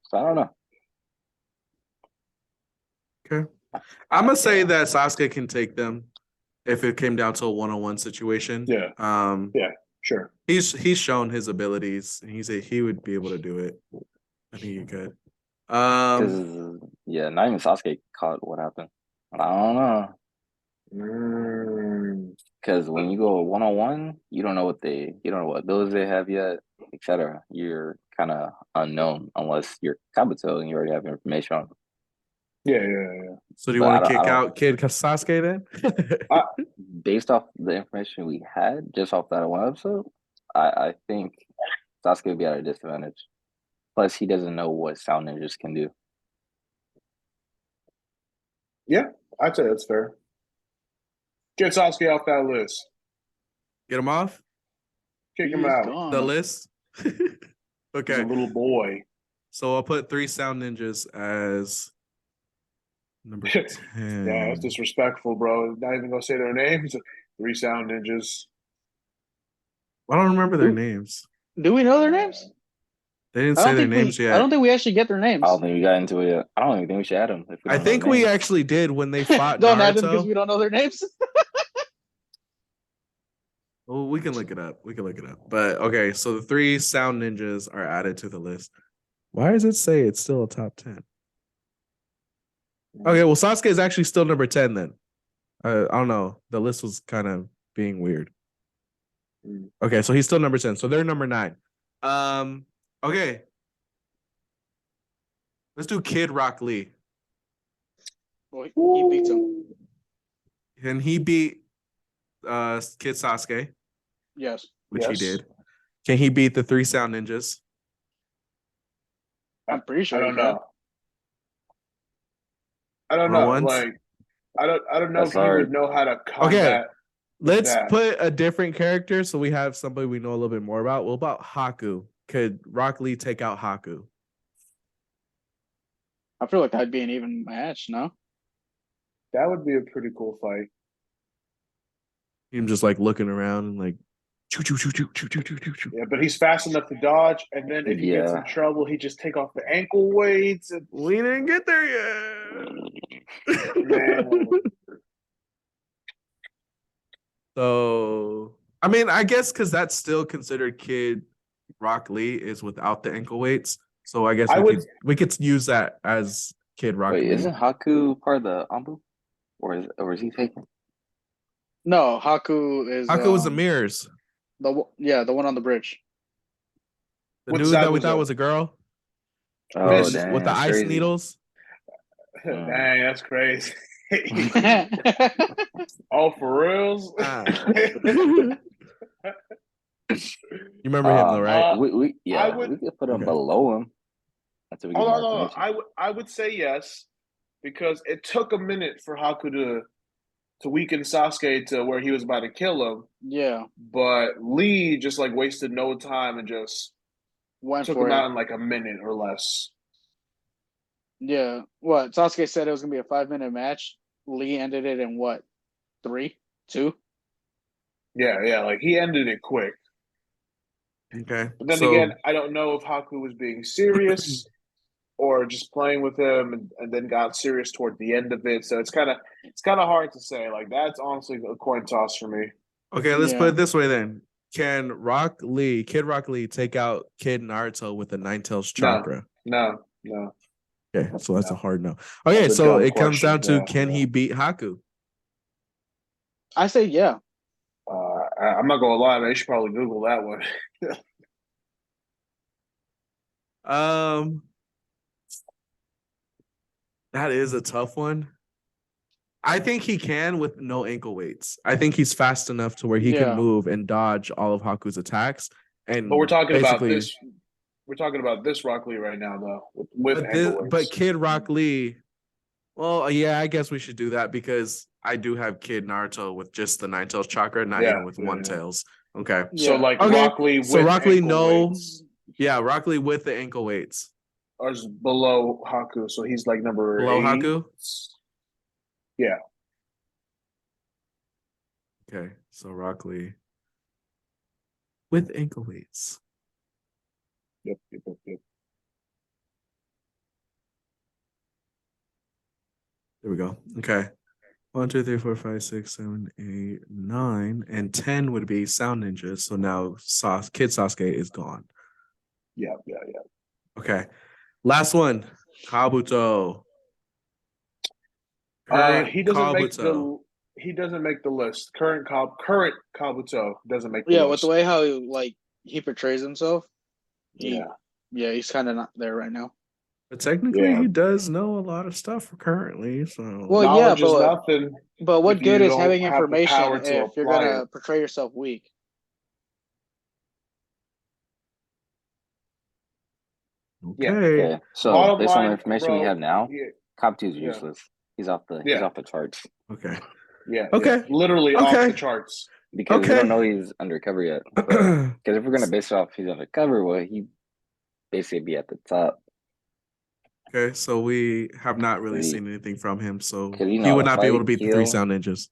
Speaker 4: So I don't know.
Speaker 1: Okay. I'm gonna say that Sasuke can take them if it came down to a one-on-one situation.
Speaker 2: Yeah. Yeah, sure.
Speaker 1: He's shown his abilities, and he would be able to do it. I think he could.
Speaker 4: Because not even Sasuke caught what happened. I don't know. Because when you go 1-on-1, you don't know what abilities they have yet, etc. You're kind of unknown unless you're Kabuto and you already have information on them.
Speaker 2: Yeah.
Speaker 1: So do you want to kick out Kid Sasuke then?
Speaker 4: Based off the information we had, just off that one episode, I think Sasuke would be at a disadvantage. Plus, he doesn't know what sound ninjas can do.
Speaker 2: Yeah, I'd say that's fair. Get Sasuke off that list.
Speaker 1: Get him off?
Speaker 2: Kick him out.
Speaker 1: The list? Okay.
Speaker 2: He's a little boy.
Speaker 1: So I'll put 3 sound ninjas as number 10.
Speaker 2: Yeah, that's disrespectful, bro. Not even gonna say their names. 3 sound ninjas.
Speaker 1: I don't remember their names.
Speaker 3: Do we know their names?
Speaker 1: They didn't say their names yet.
Speaker 3: I don't think we actually get their names.
Speaker 4: I don't think we got into it yet. I don't even think we should add them.
Speaker 1: I think we actually did when they fought
Speaker 3: don't
Speaker 1: Naruto.
Speaker 3: add them because we don't know their names.
Speaker 1: Well, we can look it up. But okay, so the 3 sound ninjas are added to the list. Why does it say it's still a top 10? Okay, well, Sasuke is actually still number 10 then. I don't know. The list was kind of being weird. Okay, so he's still number 10. So they're number 9. Okay. Let's do Kid Rock Lee.
Speaker 3: Well, he beats him.
Speaker 1: Can he beat Kid Sasuke?
Speaker 3: Yes.
Speaker 1: Which he did. Can he beat the 3 sound ninjas?
Speaker 3: I'm pretty sure.
Speaker 2: I don't know. I don't know. Like, I don't know if he would know how to combat.
Speaker 1: Okay. Let's put a different character so we have somebody we know a little bit more about. What about Haku? Could Rock Lee take out Haku?
Speaker 3: I feel like that'd be an even match, no?
Speaker 2: That would be a pretty cool fight.
Speaker 1: Him just like looking around and like choo choo choo choo choo choo choo choo.
Speaker 2: Yeah, but he's fast enough to dodge, and then if he gets in trouble, he just take off the ankle weights. And...
Speaker 1: We didn't get there yet. Man. So I mean, I guess because that's still considered Kid Rock Lee is without the ankle weights. So I guess we could use that as Kid Rock Lee.
Speaker 4: Isn't Haku part of the Ambu? Or is he taken?
Speaker 3: No, Haku is
Speaker 1: the mirrors.
Speaker 3: The one on the bridge.
Speaker 1: The dude that we thought was a girl.
Speaker 4: Oh, damn,
Speaker 1: with the ice
Speaker 4: crazy.
Speaker 1: Needles.
Speaker 2: Dang, that's crazy. Oh, for reals?
Speaker 1: You remember him though, right?
Speaker 4: We could put him below him.
Speaker 2: Hold on. I would say yes, because it took a minute for Haku to weaken Sasuke to where he was about to kill him.
Speaker 3: Yeah.
Speaker 2: But Lee just like wasted no time and just took him out in like a minute or less.
Speaker 3: Yeah. What? Sasuke said it was gonna be a 5-minute match. Lee ended it in what? 3? 2?
Speaker 2: Yeah. Like he ended it quick.
Speaker 1: Okay.
Speaker 2: But then again, I don't know if Haku was being serious or just playing with him and then got serious toward the end of it. So it's kind of hard to say. Like that's honestly a coin toss for me.
Speaker 1: Okay, let's put it this way then. Can Kid Rock Lee take out Kid Naruto with the 9-tails chakra?
Speaker 2: No.
Speaker 1: Okay, so that's a hard no. Okay, so it comes down to can he beat Haku?
Speaker 3: I say yeah.
Speaker 2: I'm not gonna lie, man. You should probably Google that one.
Speaker 1: That is a tough one. I think he can with no ankle weights. I think he's fast enough to where he can move and dodge all of Haku's attacks. And
Speaker 2: but we're talking about this. We're talking about this Rock Lee right now, though, with ankle weights.
Speaker 1: But Kid Rock Lee. Well, yeah, I guess we should do that because I do have Kid Naruto with just the Nine Tails chakra, not even with one tails. Okay.
Speaker 2: So like Rock Lee with
Speaker 1: Rock Lee
Speaker 2: weights.
Speaker 1: Yeah, Rock Lee with the ankle weights.
Speaker 2: Or is below Haku, so he's like number
Speaker 1: below
Speaker 2: 8.
Speaker 1: Haku?
Speaker 2: Yeah.
Speaker 1: Okay, so Rock Lee with ankle weights.
Speaker 2: Yep.
Speaker 1: There we go. Okay. 1, 2, 3, 4, 5, 6, 7, 8, 9, and 10 would be Sound Ninjas. So now Kid Sasuke is gone.
Speaker 2: Yeah.
Speaker 1: Okay. Last one. Kabuto.
Speaker 2: He doesn't make the list. Current Kabuto doesn't make the list.
Speaker 3: Yeah, with the way how he portrays himself. He's kind of not there right now.
Speaker 1: But technically, he does know a lot of stuff currently. So
Speaker 2: knowledge is nothing.
Speaker 3: But what good is having information if you're gonna portray yourself weak?
Speaker 1: Okay.
Speaker 4: So based on the information we have now, Kabuto is useless. He's off the charts.
Speaker 1: Okay.
Speaker 2: Yeah. Okay. Literally off the charts.
Speaker 4: Because we don't know he's undercover yet. Because if we're gonna base it off he's undercover, well, he basically be at the top.
Speaker 1: Okay, so we have not really seen anything from him, so he would not be able to beat the 3 Sound Ninjas.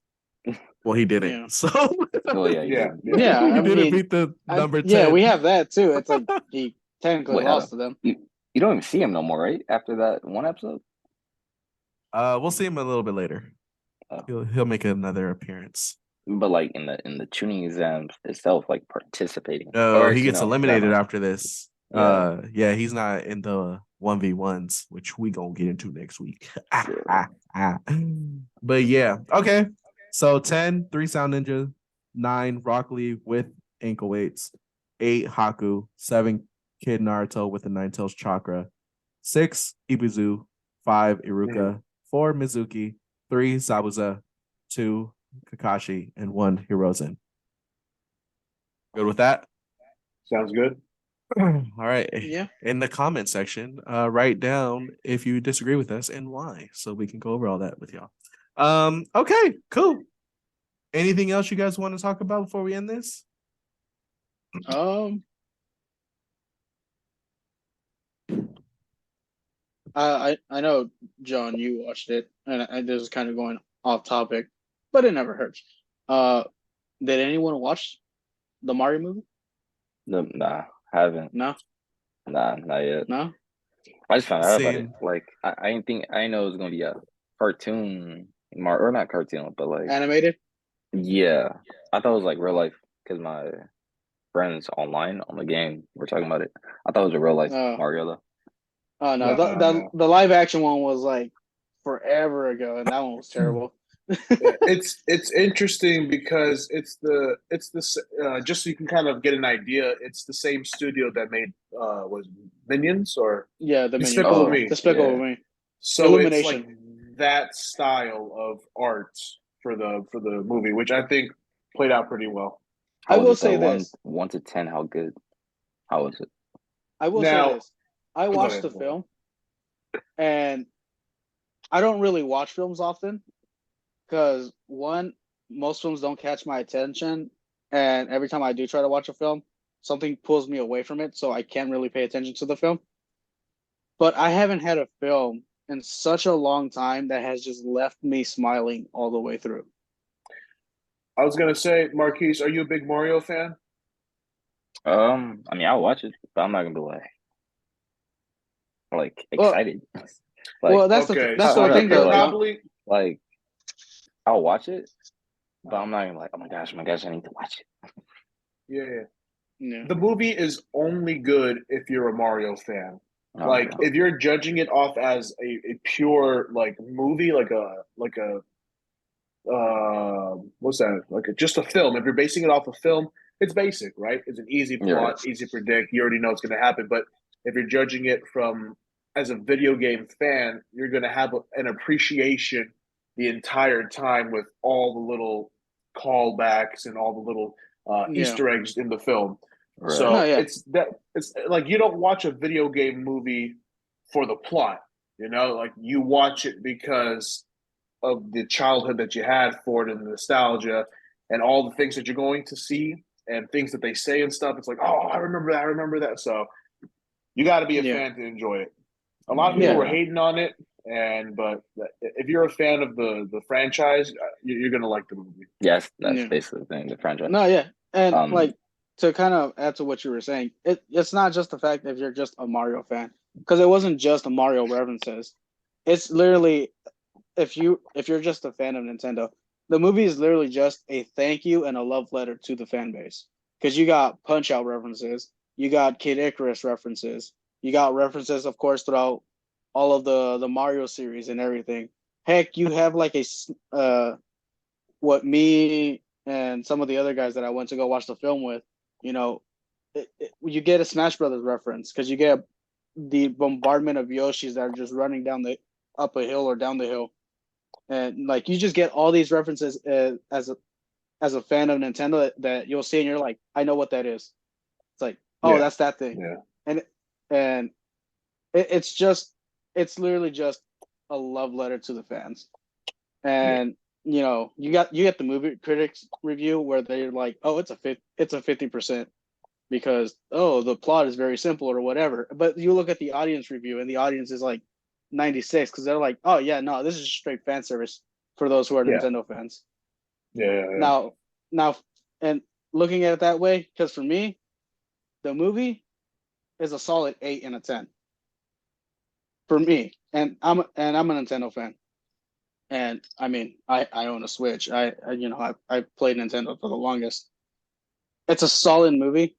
Speaker 1: Well, he didn't.
Speaker 3: Yeah.
Speaker 1: So
Speaker 3: he
Speaker 1: didn't beat the number 10.
Speaker 3: Yeah, we have that too. It's like he technically lost to them.
Speaker 4: You don't even see him no more, right? After that one episode.
Speaker 1: We'll see him a little bit later. He'll make another appearance.
Speaker 4: But like in the Chunin Exam itself, like participating.
Speaker 1: No, he gets eliminated after this. He's not in the 1v1s, which we gonna get into next week. But yeah, okay. So 10, 3 Sound Ninja, 9 Rock Lee with ankle weights, 8 Haku, 7 Kid Naruto with the 9 Tails chakra, 6 Ibuzu, 5 Iruka, 4 Mizuki, 3 Zabuza, 2 Kakashi, and 1 Hirozen. Good with that?
Speaker 2: Sounds good.
Speaker 1: All right.
Speaker 3: Yeah.
Speaker 1: In the comment section, write down if you disagree with us and why, so we can go over all that with y'all. Okay, cool. Anything else you guys want to talk about before we end this?
Speaker 3: I know, John, you watched it, and this is kind of going off topic, but it never hurts. Did anyone watch the Mario movie?
Speaker 4: Nah, haven't.
Speaker 3: No.
Speaker 4: Nah, not yet.
Speaker 3: No.
Speaker 4: I just found out about it. Like I didn't think I know it was gonna be a cartoon, or not cartoon, but like
Speaker 3: animated.
Speaker 4: Yeah, I thought it was like real life because my friends online on the game were talking about it. I thought it was a real life Mario though.
Speaker 3: Oh no, the live action one was like forever ago, and that one was terrible.
Speaker 2: It's interesting because it's the just so you can kind of get an idea. It's the same studio that made was Minions or
Speaker 3: Despicable Me. Despicable Me.
Speaker 2: So it's like that style of art for the movie, which I think played out pretty well.
Speaker 3: I will say this:
Speaker 4: 1 to 10, how good? How was it?
Speaker 3: I will say this: I watched the film, and I don't really watch films often. Because one, most films don't catch my attention, and every time I do try to watch a film, something pulls me away from it, so I can't really pay attention to the film. But I haven't had a film in such a long time that has just left me smiling all the way through.
Speaker 2: I was gonna say, Marquise, are you a big Mario fan?
Speaker 4: I mean, I'll watch it, but I'm not gonna be like excited.
Speaker 3: That's the thing.
Speaker 2: Probably
Speaker 4: like. I'll watch it, but I'm not even like, oh my gosh, I need to watch it.
Speaker 2: Yeah. The movie is only good if you're a Mario fan. If you're judging it off as a pure like movie, like a what's that? Like just a film. If you're basing it off a film, it's basic, right? It's an easy plot,
Speaker 4: Right.
Speaker 2: easy to predict. You already know it's going to happen. But if you're judging it from as a video game fan, you're going to have an appreciation the entire time with all the little callbacks and all the little
Speaker 3: Yeah.
Speaker 2: Easter eggs in the film.
Speaker 4: Right.
Speaker 3: No,
Speaker 2: So
Speaker 3: yeah.
Speaker 2: it's like you don't watch a video game movie for the plot, like you watch it because of the childhood that you had for it and the nostalgia and all the things that you're going to see and things that they say and stuff. It's like, oh, I remember that. I remember that. So you got to be a
Speaker 3: Yeah.
Speaker 2: fan to enjoy it. A lot of people were hating on it, but if you're a fan of the franchise, you're gonna like the movie.
Speaker 4: Yes, that's basically the thing. The franchise.
Speaker 3: No, yeah, and like to kind of add to what you were saying, it's not just the fact that if you're just a Mario fan, because it wasn't just a Mario references. It's literally if you're just a fan of Nintendo, the movie is literally just a thank you and a love letter to the fan base. Because you got Punch Out references, you got Kid Icarus references, you got references, of course, throughout all of the Mario series and everything. Heck, you have like what me and some of the other guys that I went to go watch the film with, you get a Smash Brothers reference because you get the bombardment of Yoshis that are just running up a hill or down the hill, and like you just get all these references as a fan of Nintendo that you'll see and you're like, I know what that is. It's like, oh, that's that thing, and it's literally just a love letter to the fans, and you get the movie critics review where they're like, oh, it's a 50% because the plot is very simple or whatever. But you look at the audience review and the audience is like 96 because they're like, oh yeah, no, this is straight fan service for those who are Nintendo fans. Now, and looking at it that way, because for me, the movie is a solid 8 and a 10 for me, and I'm a Nintendo fan. And I mean, I own a Switch. I played Nintendo for the longest. It's a solid movie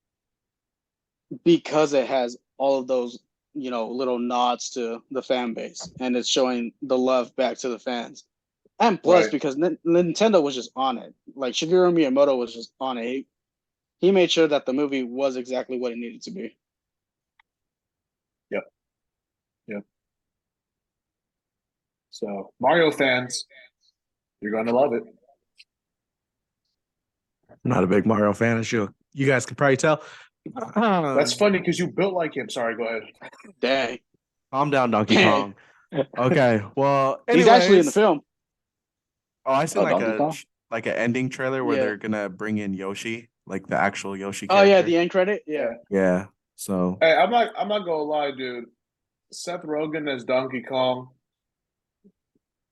Speaker 3: because it has all of those, little nods to the fan base, and it's showing the love back to the fans. And plus, because Nintendo was just on it. Like Shigeru Miyamoto was just on it. He made sure that the movie was exactly what it needed to be.
Speaker 2: Yep. So, Mario fans, you're going to love it.
Speaker 1: I'm not a big Mario fan, as you guys can probably tell.
Speaker 2: That's funny because you built like him. Sorry, go ahead.
Speaker 3: Dang.
Speaker 1: Calm down, Donkey Kong. Okay, well, anyways.
Speaker 3: He's actually in the film.
Speaker 1: Oh, I see like an ending trailer where they're gonna bring in Yoshi, like the actual Yoshi character.
Speaker 3: Oh yeah, the end credit.
Speaker 1: Yeah. So
Speaker 2: hey, I'm not gonna lie, dude. Seth Rogen as Donkey Kong.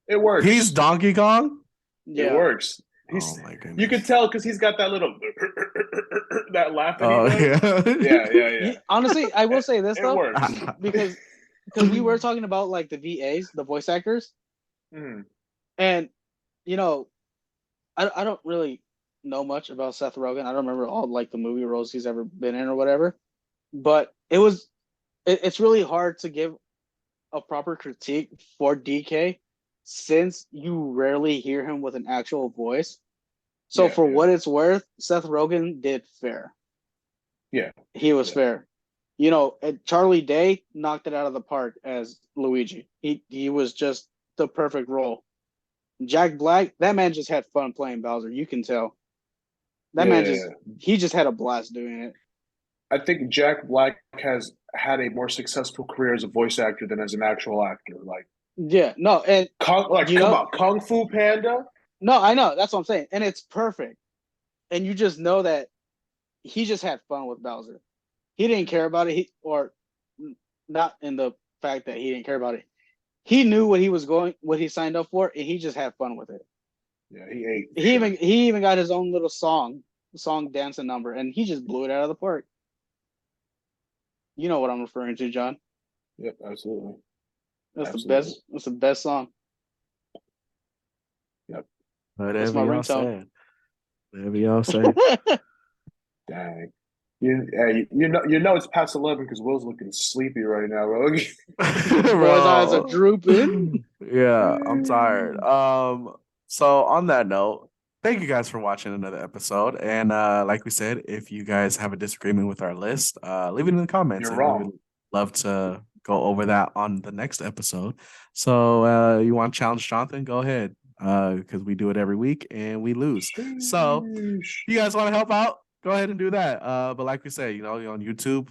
Speaker 2: It works.
Speaker 1: He's Donkey Kong?
Speaker 2: Yeah. It works.
Speaker 1: Oh my goodness.
Speaker 2: You can tell because he's got that little that laugh that
Speaker 1: he
Speaker 2: does. Yeah.
Speaker 3: Honestly, I will say this though,
Speaker 2: works.
Speaker 3: because we were talking about like the VAs, the voice actors, and I don't really know much about Seth Rogen. I don't remember all like the movie roles he's ever been in or whatever, but it's really hard to give a proper critique for DK since you rarely hear him with an actual voice. So for what it's worth, Seth Rogen did fair.
Speaker 2: Yeah.
Speaker 3: He was fair. Charlie Day knocked it out of the park as Luigi. He was just the perfect role. Jack Black, that man just had fun playing Bowser. You can tell. That man he just had a blast doing it.
Speaker 2: I think Jack Black has had a more successful career as a voice actor than as an actual actor. Like,
Speaker 3: and
Speaker 2: come on, Kung Fu Panda.
Speaker 3: No, I know, that's what I'm saying, and it's perfect. And you just know that he just had fun with Bowser. He didn't care about it, or not in the fact that he didn't care about it. He knew what he signed up for, and he just had fun with it.
Speaker 2: Yeah, he ate.
Speaker 3: He even got his own little song dance and number, and he just blew it out of the park. You know what I'm referring to, John.
Speaker 2: Yep, absolutely.
Speaker 3: That's the best song.
Speaker 2: Yep.
Speaker 3: That's my ringtone.
Speaker 1: Whatever y'all say.
Speaker 2: Dang. You know it's past 11 because Will's looking sleepy right now, bro.
Speaker 3: Boy's eyes are drooping.
Speaker 1: Yeah, I'm tired. So on that note, thank you guys for watching another episode. And like we said, if you guys have a disagreement with our list, leave it in the comments.
Speaker 2: You're
Speaker 1: and we
Speaker 2: wrong.
Speaker 1: would love to go over that on the next episode. So you want to challenge Jonathan? Go ahead. Because we do it every week and we lose. So you guys want to help out? Go ahead and do that. But like we said, you're on YouTube,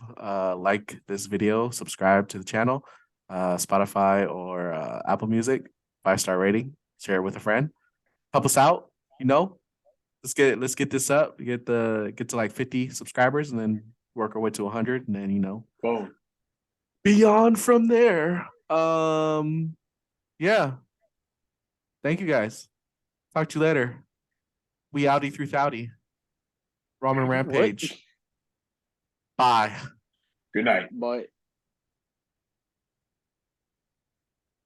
Speaker 1: like this video, subscribe to the channel, Spotify or Apple Music, 5-star rating, share it with a friend. Help us out, let's get this up, get to like 50 subscribers and then work our way to 100 and then
Speaker 2: boom,
Speaker 1: beyond from there. Yeah. Thank you guys. Talk to you later. We outie through thouty. Ramen Rampage. Bye.
Speaker 2: Good night.
Speaker 3: Bye.